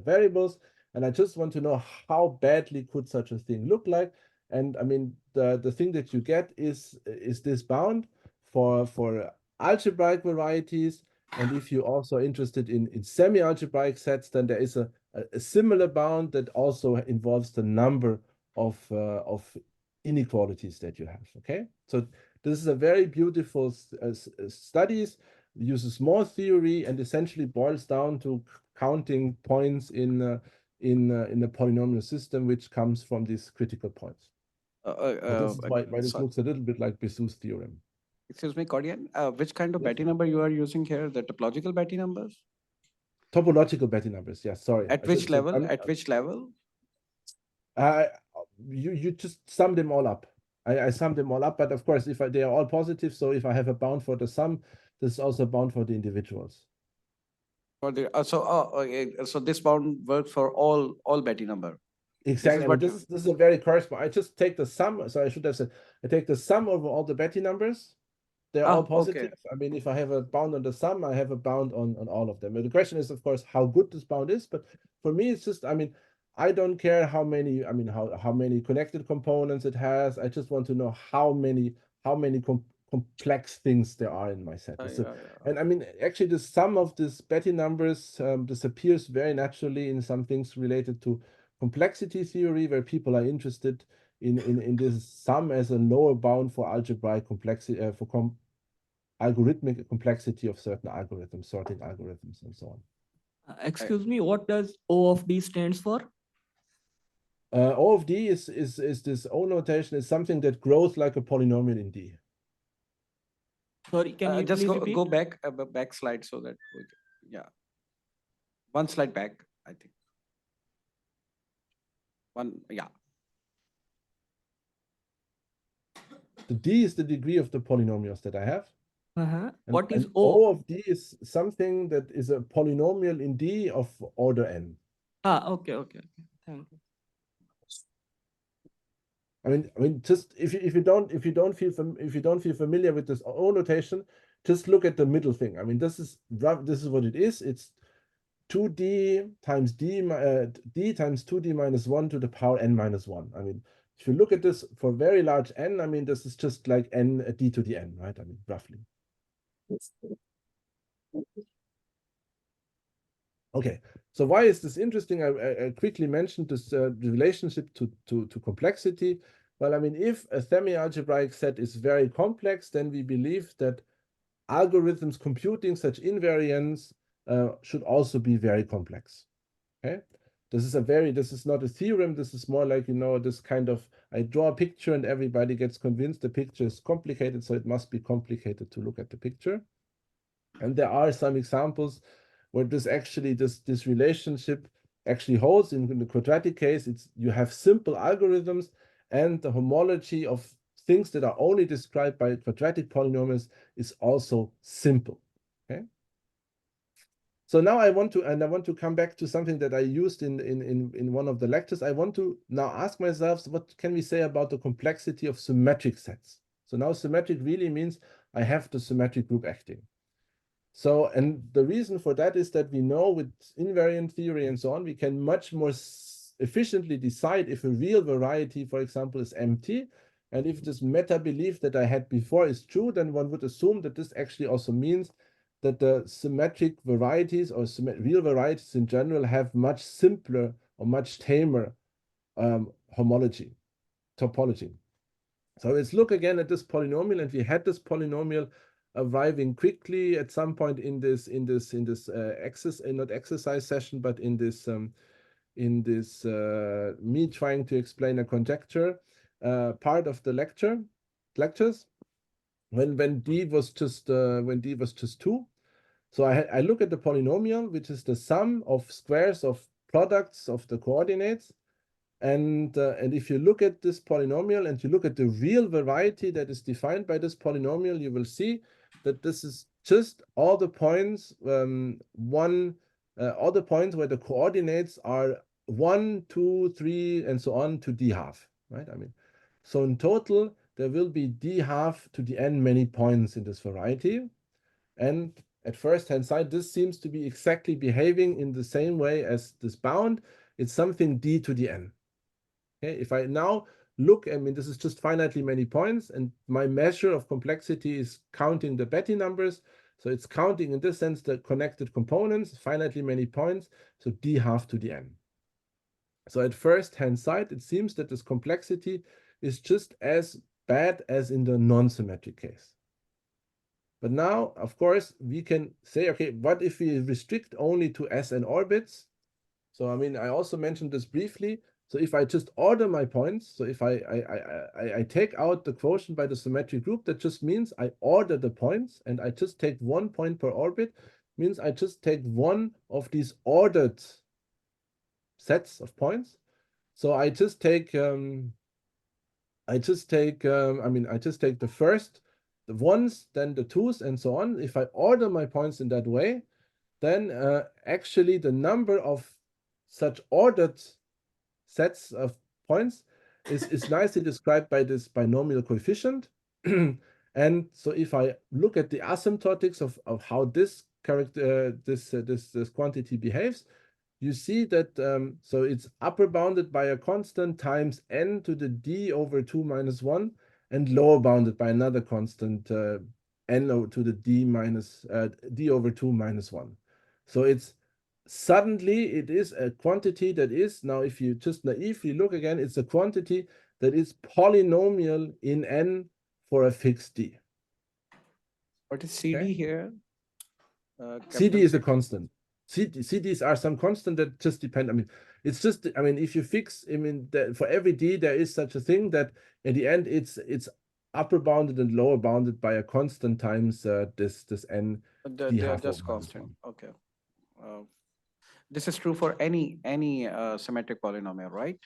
variables, and I just want to know how badly could such a thing look like. And I mean, the thing that you get is this bound for algebraic varieties. And if you're also interested in semi-algebraic sets, then there is a similar bound that also involves the number of inequalities that you have. Okay, so this is a very beautiful studies, uses more theory, and essentially boils down to counting points in a polynomial system, which comes from these critical points. This is why this looks a little bit like Besou's theorem. Excuse me, Cordian, which kind of Betti number you are using here? The topological Betti numbers? Topological Betti numbers, yes, sorry. At which level? At which level? You just sum them all up. I sum them all up, but of course, if they are all positive, so if I have a bound for the sum, this is also a bound for the individuals. For the so this bound works for all Betti number. Exactly. This is a very corresponding. I just take the sum. So I should have said I take the sum over all the Betti numbers. They're all positive. Okay. I mean, if I have a bound on the sum, I have a bound on all of them. But the question is, of course, how good this bound is. But for me, it's just, I mean, I don't care how many, I mean, how many connected components it has. I just want to know how many complex things there are in my set. And I mean, actually, the sum of these Betti numbers disappears very naturally in some things related to complexity theory, where people are interested in this sum as a lower bound for algebraic complexity, algorithmic complexity of certain algorithms, sorting algorithms, and so on. Excuse me, what does O of D stands for? O of D is this O notation is something that grows like a polynomial in D. Sorry, can you just please go back slide so that we can, yeah, one slide back, I think. One, yeah. The D is the degree of the polynomials that I have. What is O? O of D is something that is a polynomial in D of order n. Okay. Thank you. I mean, just if you don't feel familiar with this O notation, just look at the middle thing. I mean, this is what it is. It's 2D times D times 2D minus 1 to the power n minus 1. I mean, if you look at this for very large n, I mean, this is just like n d to the n, right? I mean, roughly. Okay, so why is this interesting? I quickly mentioned this relationship to complexity. Well, I mean, if a semi-algebraic set is very complex, then we believe that algorithms computing such invariants should also be very complex. Okay, this is not a theorem. This is more like, this kind of, I draw a picture and everybody gets convinced the picture is complicated, so it must be complicated to look at the picture. And there are some examples where this relationship actually holds. In the quadratic case, you have simple algorithms, and the homology of things that are only described by quadratic polynomials is also simple. Okay. So now I want to come back to something that I used in one of the lectures. I want to now ask myself, what can we say about the complexity of symmetric sets? So now symmetric really means I have the symmetric group acting. So, and the reason for that is that we know with invariant theory and so on, we can much more efficiently decide if a real variety, for example, is empty. And if this meta belief that I had before is true, then one would assume that this actually also means that the symmetric varieties or real varieties in general have much simpler or much tamer homology, topology. So let's look again at this polynomial, and we had this polynomial arriving quickly at some point in this not exercise session, but in this me trying to explain a conjecture part of the lectures when d was just 2. So I look at the polynomial, which is the sum of squares of products of the coordinates. And if you look at this polynomial and you look at the real variety that is defined by this polynomial, you will see that this is just all the points all the points where the coordinates are 1, 2, 3, and so on to d half, right? I mean, so in total there will be d half to the n many points in this variety, and at first hand side, this seems to be exactly behaving in the same way as this bound. It's something d to the n. Okay, if I now look, I mean, this is just finitely many points, and my measure of complexity is counting the Betti numbers. So it's counting in this sense the connected components, finitely many points, so d half to the n. So at first hand side, it seems that this complexity is just as bad as in the non-symmetric case. But now, of course, we can say, okay, what if we restrict only to Sn orbits? So, I mean, I also mentioned this briefly. So if I just order my points, so if I take out the quotient by the symmetric group, that just means I order the points, and I just take 1 point per orbit, means I just take one of these ordered sets of points. So I just take the first, the ones, then the twos, and so on. If I order my points in that way, then actually the number of such ordered sets of points is nicely described by this binomial coefficient. And so if I look at the asymptotics of how this quantity behaves, you see that so it's upper bounded by a constant times n to the d over 2 minus 1, and lower bounded by another constant n to the d over 2 minus 1. So it's suddenly it is a quantity that is, now if you just naively look again, it's a quantity that is polynomial in n for a fixed d. What is CD Okay. here? CD is a constant. CDs are some constant that just depend. I mean, it's just, I mean, if you fix, I mean, for every D, there is such a thing that in the end, it's upper bounded and lower bounded by a constant times this n. They are just constant. Okay. This is true for any symmetric polynomial, right?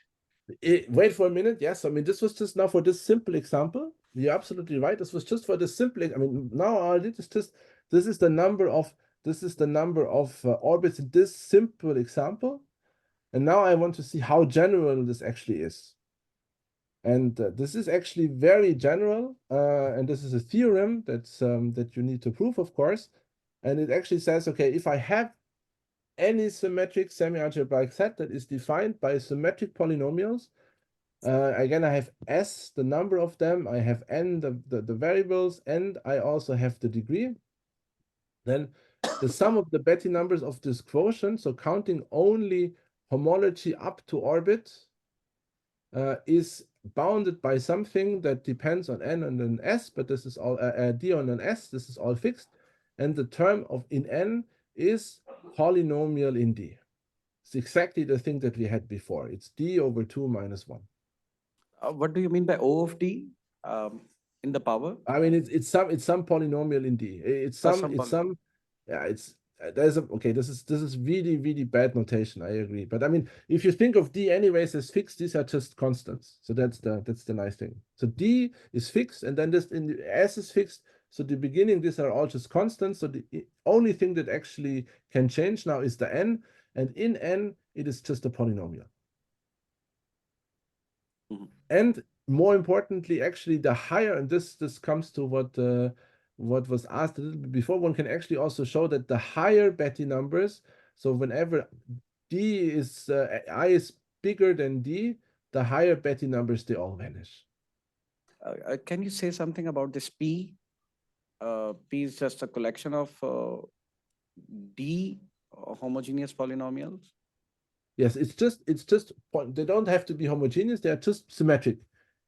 Wait for a minute. Yes, I mean, this was just now for this simple example. You're absolutely right. This was just for this simple. I mean, now this is the number of orbits in this simple example. And now I want to see how general this actually is. And this is actually very general. And this is a theorem that's that you need to prove, of course. And it actually says, okay, if I have any symmetric semi-algebraic set that is defined by symmetric polynomials, again, I have S, the number of them, I have N, the variables, and I also have the degree. Then the sum of the Betti numbers of this quotient, so counting only homology up to orbit, is bounded by something that depends on N and an S, but this is all D on an S, this is all fixed. And the term of in N is polynomial in D. It's exactly the thing that we had before. It's D over 2 minus 1. What do you mean by O of D in the power? I mean, it's some polynomial in D. It's some yeah, it's there's a okay. This is really really bad notation. I agree, but I mean, if you think of D anyways as fixed, these are just constants. So that's the nice thing. So D is fixed, and then this in the S is fixed. So the beginning, these are all just constants. So the only thing that actually can change now is the N, and in N it is just a polynomial. And more importantly, actually, the higher, and this comes to what was asked a little bit before, one can actually also show that the higher Betti numbers, so whenever D is I is bigger than D, the higher Betti numbers, they all vanish. Can you say something about this P? P is just a collection of D homogeneous polynomials. Yes, it's just they don't have to be homogeneous, they are just symmetric.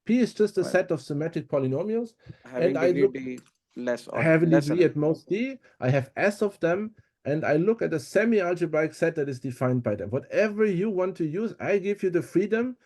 P is just a Right. set of symmetric polynomials. Having and I degree look D less or have a lesser degree than. at most D. I have S of them, and I look at a semi-algebraic set that is defined by them. Whatever you want to use, I give you the freedom.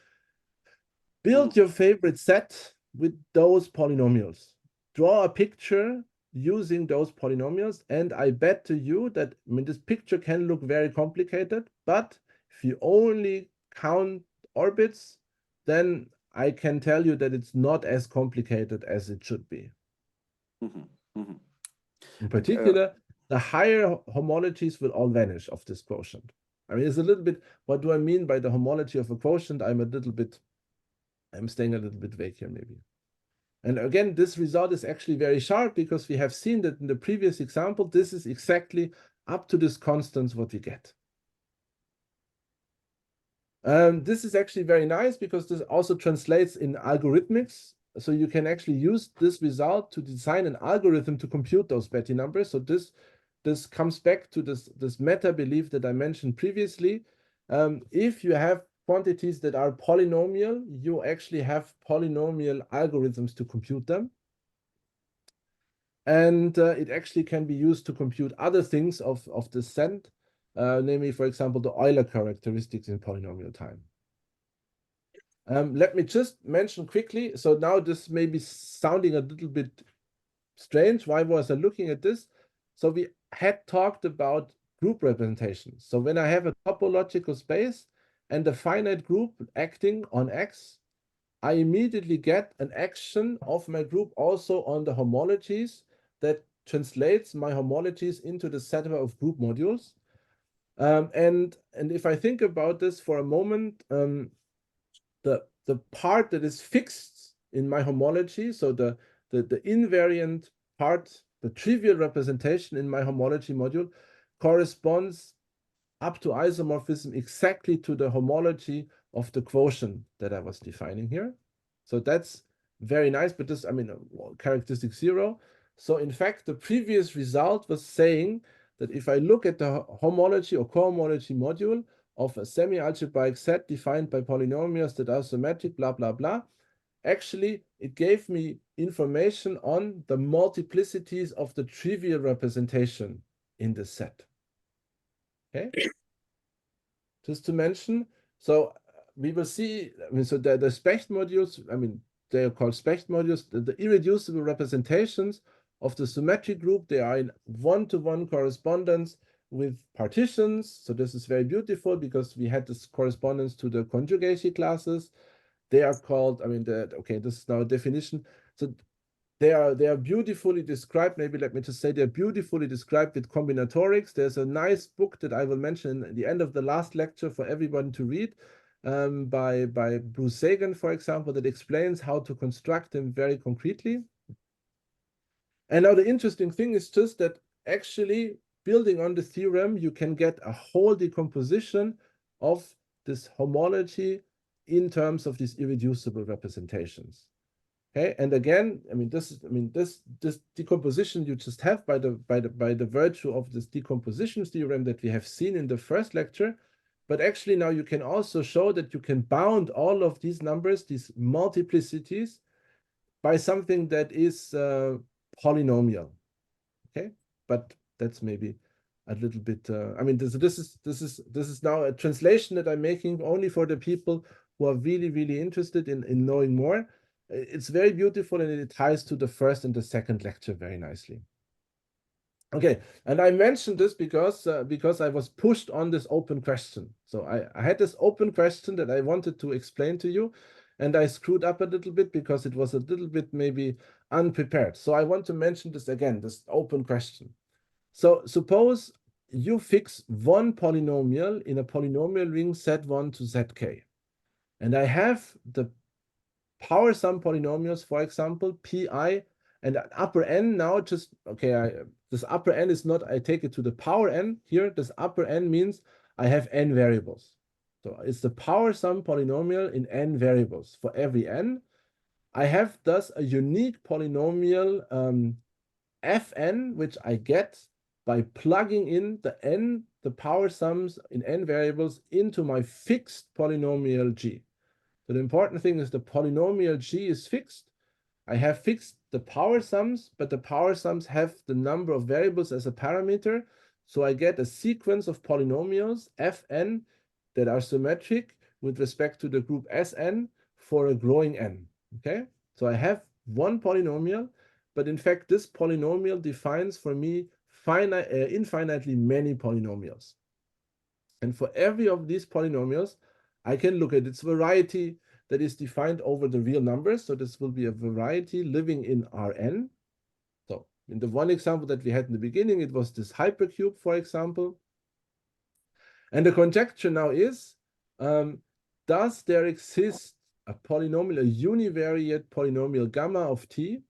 Build your favorite set with those polynomials. Draw a picture using those polynomials, and I bet to you that, I mean, this picture can look very complicated, but if you only count orbits, then I can tell you that it's not as complicated as it should be. In particular, the higher homologies will all vanish of this quotient. I mean, it's a little bit, what do I mean by the homology of a quotient? I'm staying a little bit vague here maybe. And again, this result is actually very sharp because we have seen that in the previous example, this is exactly up to this constants what we get. This is actually very nice because this also translates in algorithmics. So you can actually use this result to design an algorithm to compute those Betti numbers. So this comes back to this meta belief that I mentioned previously. If you have quantities that are polynomial, you actually have polynomial algorithms to compute them. And it actually can be used to compute other things of descent, namely, for example, the Euler characteristics in polynomial time. Let me just mention quickly, so now this may be sounding a little bit strange. Why was I looking at this? So we had talked about group representations. So when I have a topological space and a finite group acting on X, I immediately get an action of my group also on the homologies that translates my homologies into the set of group modules. And if I think about this for a moment, the part that is fixed in my homology, so the invariant part, the trivial representation in my homology module corresponds up to isomorphism exactly to the homology of the quotient that I was defining here. So that's very nice, but this, I mean, characteristic 0. So in fact, the previous result was saying that if I look at the homology or cohomology module of a semi-algebraic set defined by polynomials that are symmetric, blah, blah, blah, actually, it gave me information on the multiplicities of the trivial representation in the set. Okay? Just to mention, so we will see, I mean, so the Specht modules, I mean, they are called Specht modules, the irreducible representations of the symmetric group, they are in one-to-one correspondence with partitions. So this is very beautiful because we had this correspondence to the conjugacy classes. They are called, I mean, okay, this is now a definition. So they are beautifully described. Maybe let me just say they're beautifully described with combinatorics. There's a nice book that I will mention at the end of the last lecture for everyone to read by Bruce Sagan, for example, that explains how to construct them very concretely. And now the interesting thing is just that actually building on the theorem, you can get a whole decomposition of this homology in terms of these irreducible representations. Okay, and again, I mean, this decomposition you just have by the virtue of this decomposition theorem that we have seen in the first lecture. But actually now you can also show that you can bound all of these numbers, these multiplicities, by something that is polynomial. Okay, but that's maybe a little bit. I mean, this is now a translation that I'm making only for the people who are really interested in knowing more. It's very beautiful and it ties to the first and the second lecture very nicely. Okay, and I mentioned this because I was pushed on this open question. So I had this open question that I wanted to explain to you, and I screwed up a little bit because it was a little bit maybe unprepared. So I want to mention this again, this open question. So suppose you fix one polynomial in a polynomial ring Z1 to Zk, and I have the power sum polynomials, for example, Pi and upper n now just, okay, this upper n is not, I take it to the power n here. This upper n means I have n variables. So it's the power sum polynomial in n variables for every n. I have thus a unique polynomial Fn, which I get by plugging in the power sums in n variables into my fixed polynomial g. So the important thing is the polynomial g is fixed. I have fixed the power sums, but the power sums have the number of variables as a parameter. So I get a sequence of polynomials, Fn, that are symmetric with respect to the group Sn for a growing n. Okay, so I have one polynomial, but in fact, this polynomial defines for me infinitely many polynomials. And for every of these polynomials, I can look at its variety that is defined over the real numbers. So this will be a variety living in Rn. So in the one example that we had in the beginning, it was this hypercube, for example. And the conjecture now is, does there exist a polynomial, a univariate polynomial gamma of t,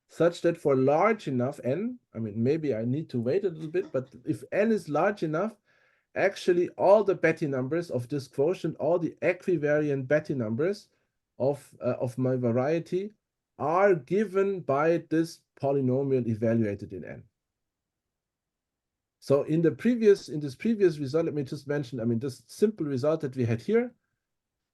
such that for large enough n, I mean, maybe I need to wait a little bit, but if n is large enough, actually all the Betti numbers of this quotient, all the equivariant Betti numbers of my variety are given by this polynomial evaluated in n. So in this previous result, let me just mention, I mean, this simple result that we had here,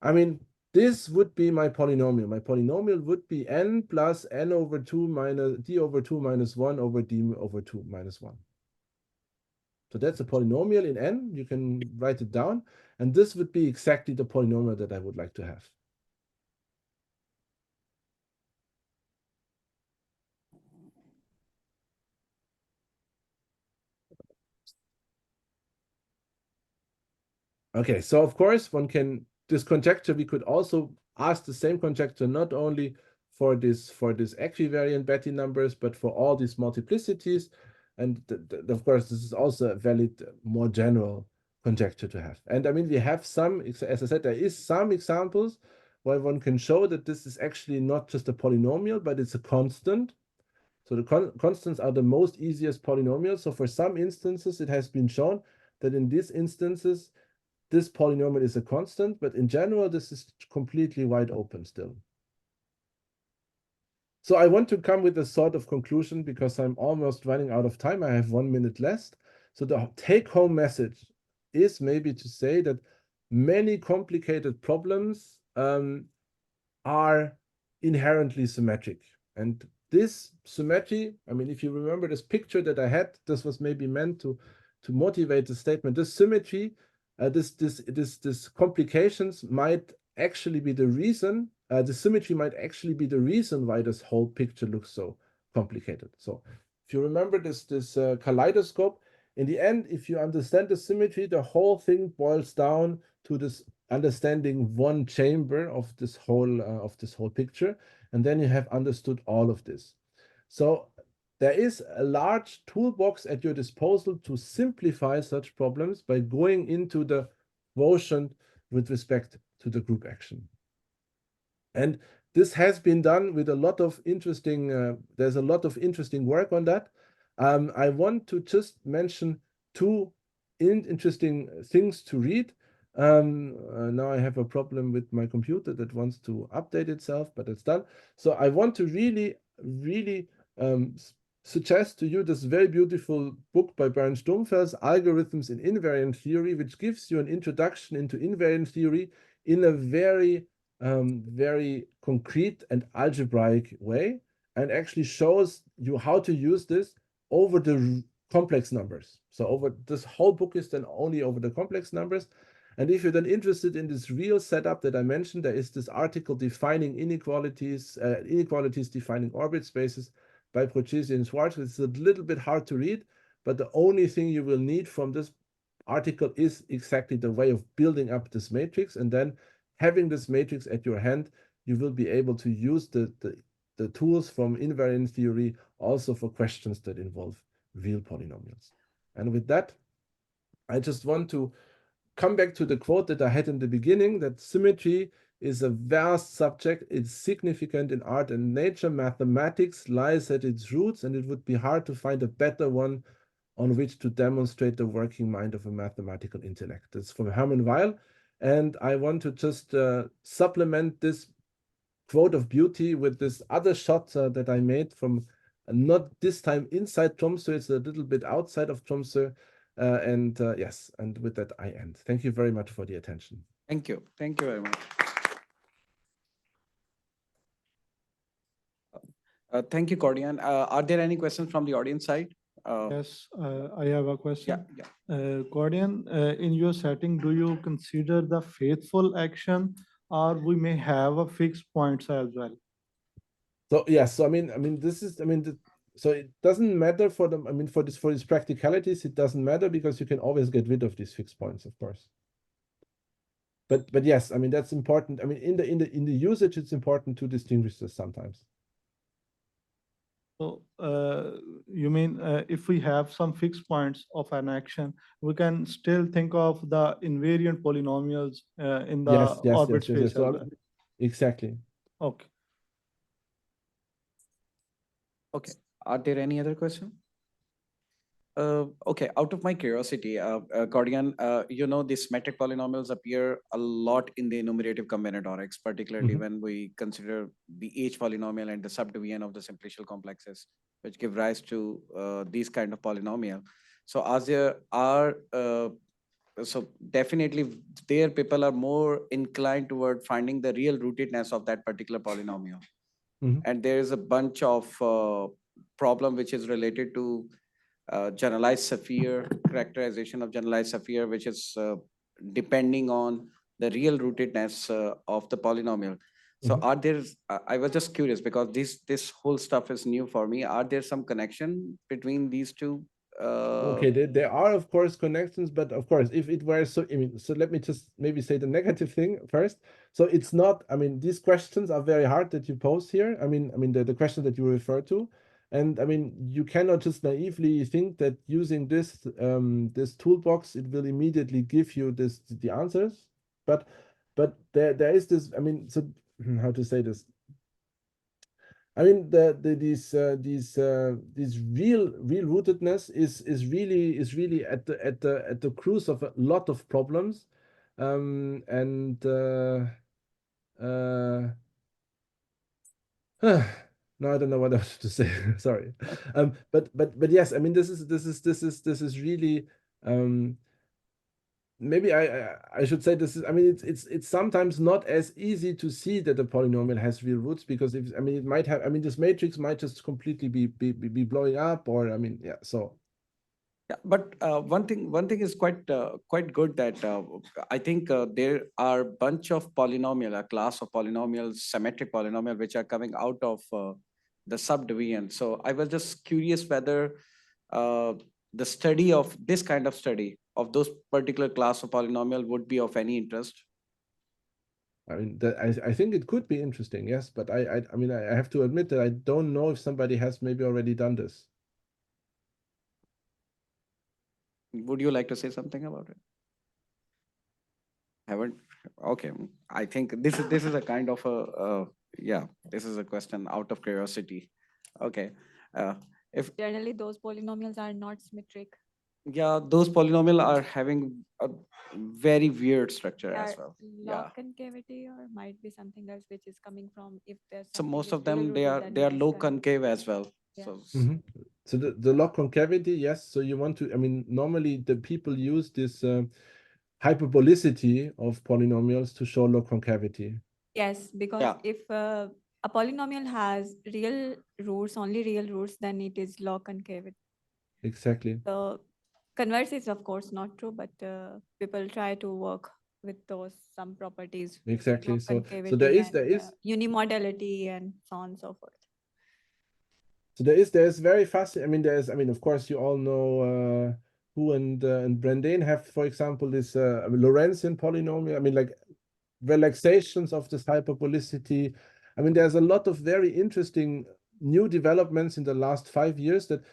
I mean, this would be my polynomial. My polynomial would be n plus n over 2 minus d over 2 minus 1 over d over 2 minus 1. So that's a polynomial in n. You can write it down. And this would be exactly the polynomial that I would like to have. Okay, so of course, this conjecture, we could also ask the same conjecture not only for this equivariant Betti numbers, but for all these multiplicities. And of course, this is also a valid, more general conjecture to have. And I mean, we have some, as I said, there is some examples where one can show that this is actually not just a polynomial, but it's a constant. So the constants are the most easiest polynomials. So for some instances, it has been shown that in these instances, this polynomial is a constant, but in general, this is completely wide open still. So I want to come with a sort of conclusion because I'm almost running out of time. I have 1 minute left. So the take-home message is maybe to say that many complicated problems are inherently symmetric. And this symmetry, I mean, if you remember this picture that I had, this was maybe meant to motivate the statement. This symmetry, this complications might actually be the reason, the symmetry might actually be the reason why this whole picture looks so complicated. So if you remember this kaleidoscope, in the end, if you understand the symmetry, the whole thing boils down to this understanding one chamber of this whole picture, and then you have understood all of this. So there is a large toolbox at your disposal to simplify such problems by going into the quotient with respect to the group action. And this has been done with a lot of interesting, there's a lot of interesting work on that. I want to just mention two interesting things to read. Now I have a problem with my computer that wants to update itself, but it's done. So I want to really suggest to you this very beautiful book by Bernd Stumpfels, Algorithms in Invariant Theory, which gives you an introduction into invariant theory in a very concrete and algebraic way, and actually shows you how to use this over the complex numbers. So over this whole book is then only over the complex numbers. And if you're then interested in this real setup that I mentioned, there is this article defining inequalities, inequalities defining orbit spaces. by Procesi and Schwartz. It's a little bit hard to read, but the only thing you will need from this article is exactly the way of building up this matrix. And then having this matrix at your hand, you will be able to use the tools from invariant theory also for questions that involve real polynomials. And with that, I just want to come back to the quote that I had in the beginning, that symmetry is a vast subject. It's significant in art and nature. Mathematics lies at its roots, and it would be hard to find a better one on which to demonstrate the working mind of a mathematical intellect. That's from Hermann Weyl. And I want to just supplement this quote of beauty with this other shot that I made from not this time inside Tromsø, it's a little bit outside of Tromsø. Yes, and with that I end. Thank you very much for the attention. Thank you. Thank you very much. Thank you, Cordian. Are there any questions from the audience side? Yes, I have a question. Yeah. Cordian, in your setting, do you consider the faithful action, or we may have a fixed points as well? So yes, so I mean, this is, so it doesn't matter for them. I mean, for these practicalities, it doesn't matter because you can always get rid of these fixed points, of course. But yes, I mean, that's important. I mean, in the usage, it's important to distinguish this sometimes. So you mean if we have some fixed points of an action, we can still think of the invariant polynomials in the orbit space as So, well. exactly. Okay. Okay. Are there any other questions? Okay, out of my curiosity, Cordian, these symmetric polynomials appear a lot in the enumerative combinatorics, particularly when we consider the H polynomial and the subdivision of the simplicial complexes, which give rise to these kind of polynomial. So as there are, so definitely there people are more inclined toward finding the real rootedness of that particular polynomial. And there is a bunch of problem which is related to generalized sphere, characterization of generalized sphere, which is depending on the real rootedness of the polynomial. So are there, I was just curious because this whole stuff is new for me. Are there some connection between these two? Okay, there are of course connections, but of course, if it were so, so let me just maybe say the negative thing first. So it's not, I mean, these questions are very hard that you pose here. I mean, the question that you refer to. And I mean, you cannot just naively think that using this this toolbox, it will immediately give you the answers. But there is this, I mean, so how to say this? I mean, this real rootedness is really at the cruise of a lot of problems, no, I don't know what else to say. Sorry, but yes, I mean, this is really maybe I should say this is, I mean, it's sometimes not as easy to see that a polynomial has real roots, because if, I mean, it might have, I mean, this matrix might just completely be blowing up, or I mean, yeah, so. Yeah, but one thing is quite good, that I think there are bunch of polynomial, a class of polynomials, symmetric polynomial, which are coming out of the subdivision. So I was just curious whether the study of this kind of study of those particular class of polynomial would be of any interest. I mean, I think it could be interesting, yes, but I mean, I have to admit that I don't know if somebody has maybe already done this. Would you like to say something about it? Haven't? Okay, I think this is a kind of a yeah, this is a question out of curiosity. Okay, if generally those polynomials are not symmetric. Yeah, those polynomial are having a very weird structure as well. Log concavity, or might be something else which is coming from, if there's So most of something is them, real they rooted, are then low yes, concave as well. Yeah. So the log concavity, yes. So you want to, I mean, normally the people use this hyperbolicity of polynomials to show log concavity. Yes, because if a polynomial has real roots, only real roots, then it is log concavity. Exactly. The converse is of course not true, but people try to work with those some properties. Exactly. So concavity there is unimodality and so on and so forth. So there's very fascinating. I mean, of course, you all know Hu and Brendan have, for example, this Lorentzian polynomial. I mean, like relaxations of this hyperbolicity. I mean, there's a lot of very interesting new developments in the last 5 years that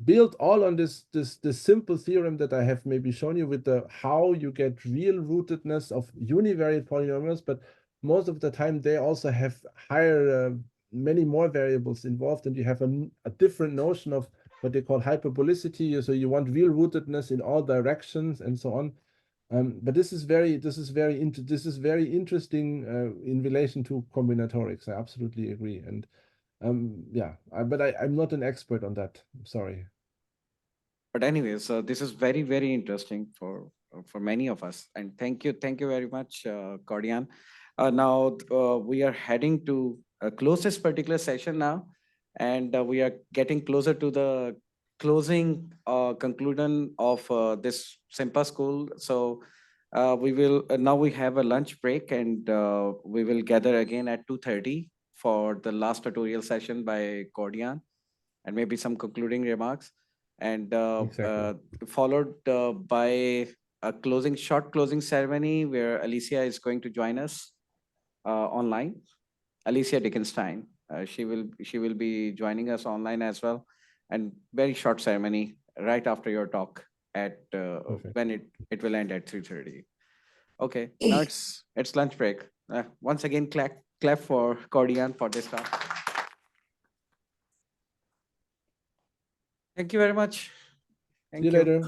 build all on this simple theorem that I have maybe shown you with the how you get real rootedness of univariate polynomials, but most of the time they also have higher many more variables involved, and you have a different notion of what they call hyperbolicity. So you want real rootedness in all directions and so on. But this is very interesting in relation to combinatorics. I absolutely agree. And yeah, but I'm not an expert on that. I'm sorry. But anyways, this is very, very interesting for many of us. And thank you very much, Cordian. Now we are heading to close this particular session now, and we are getting closer to the closing conclusion of this SIMPA school. So we will now we have a lunch break, and we will gather again at 2:30 for the last tutorial session by Cordian, and maybe some concluding remarks, and followed by a short closing ceremony where Alicia is going to join us online. Alicia Dickenstein, she will be joining us online as well, and very short ceremony right after your talk at when it will end at 3:30. Okay, now it's lunch break. Once again, clap for Cordian for this talk. Thank you very much. See you later.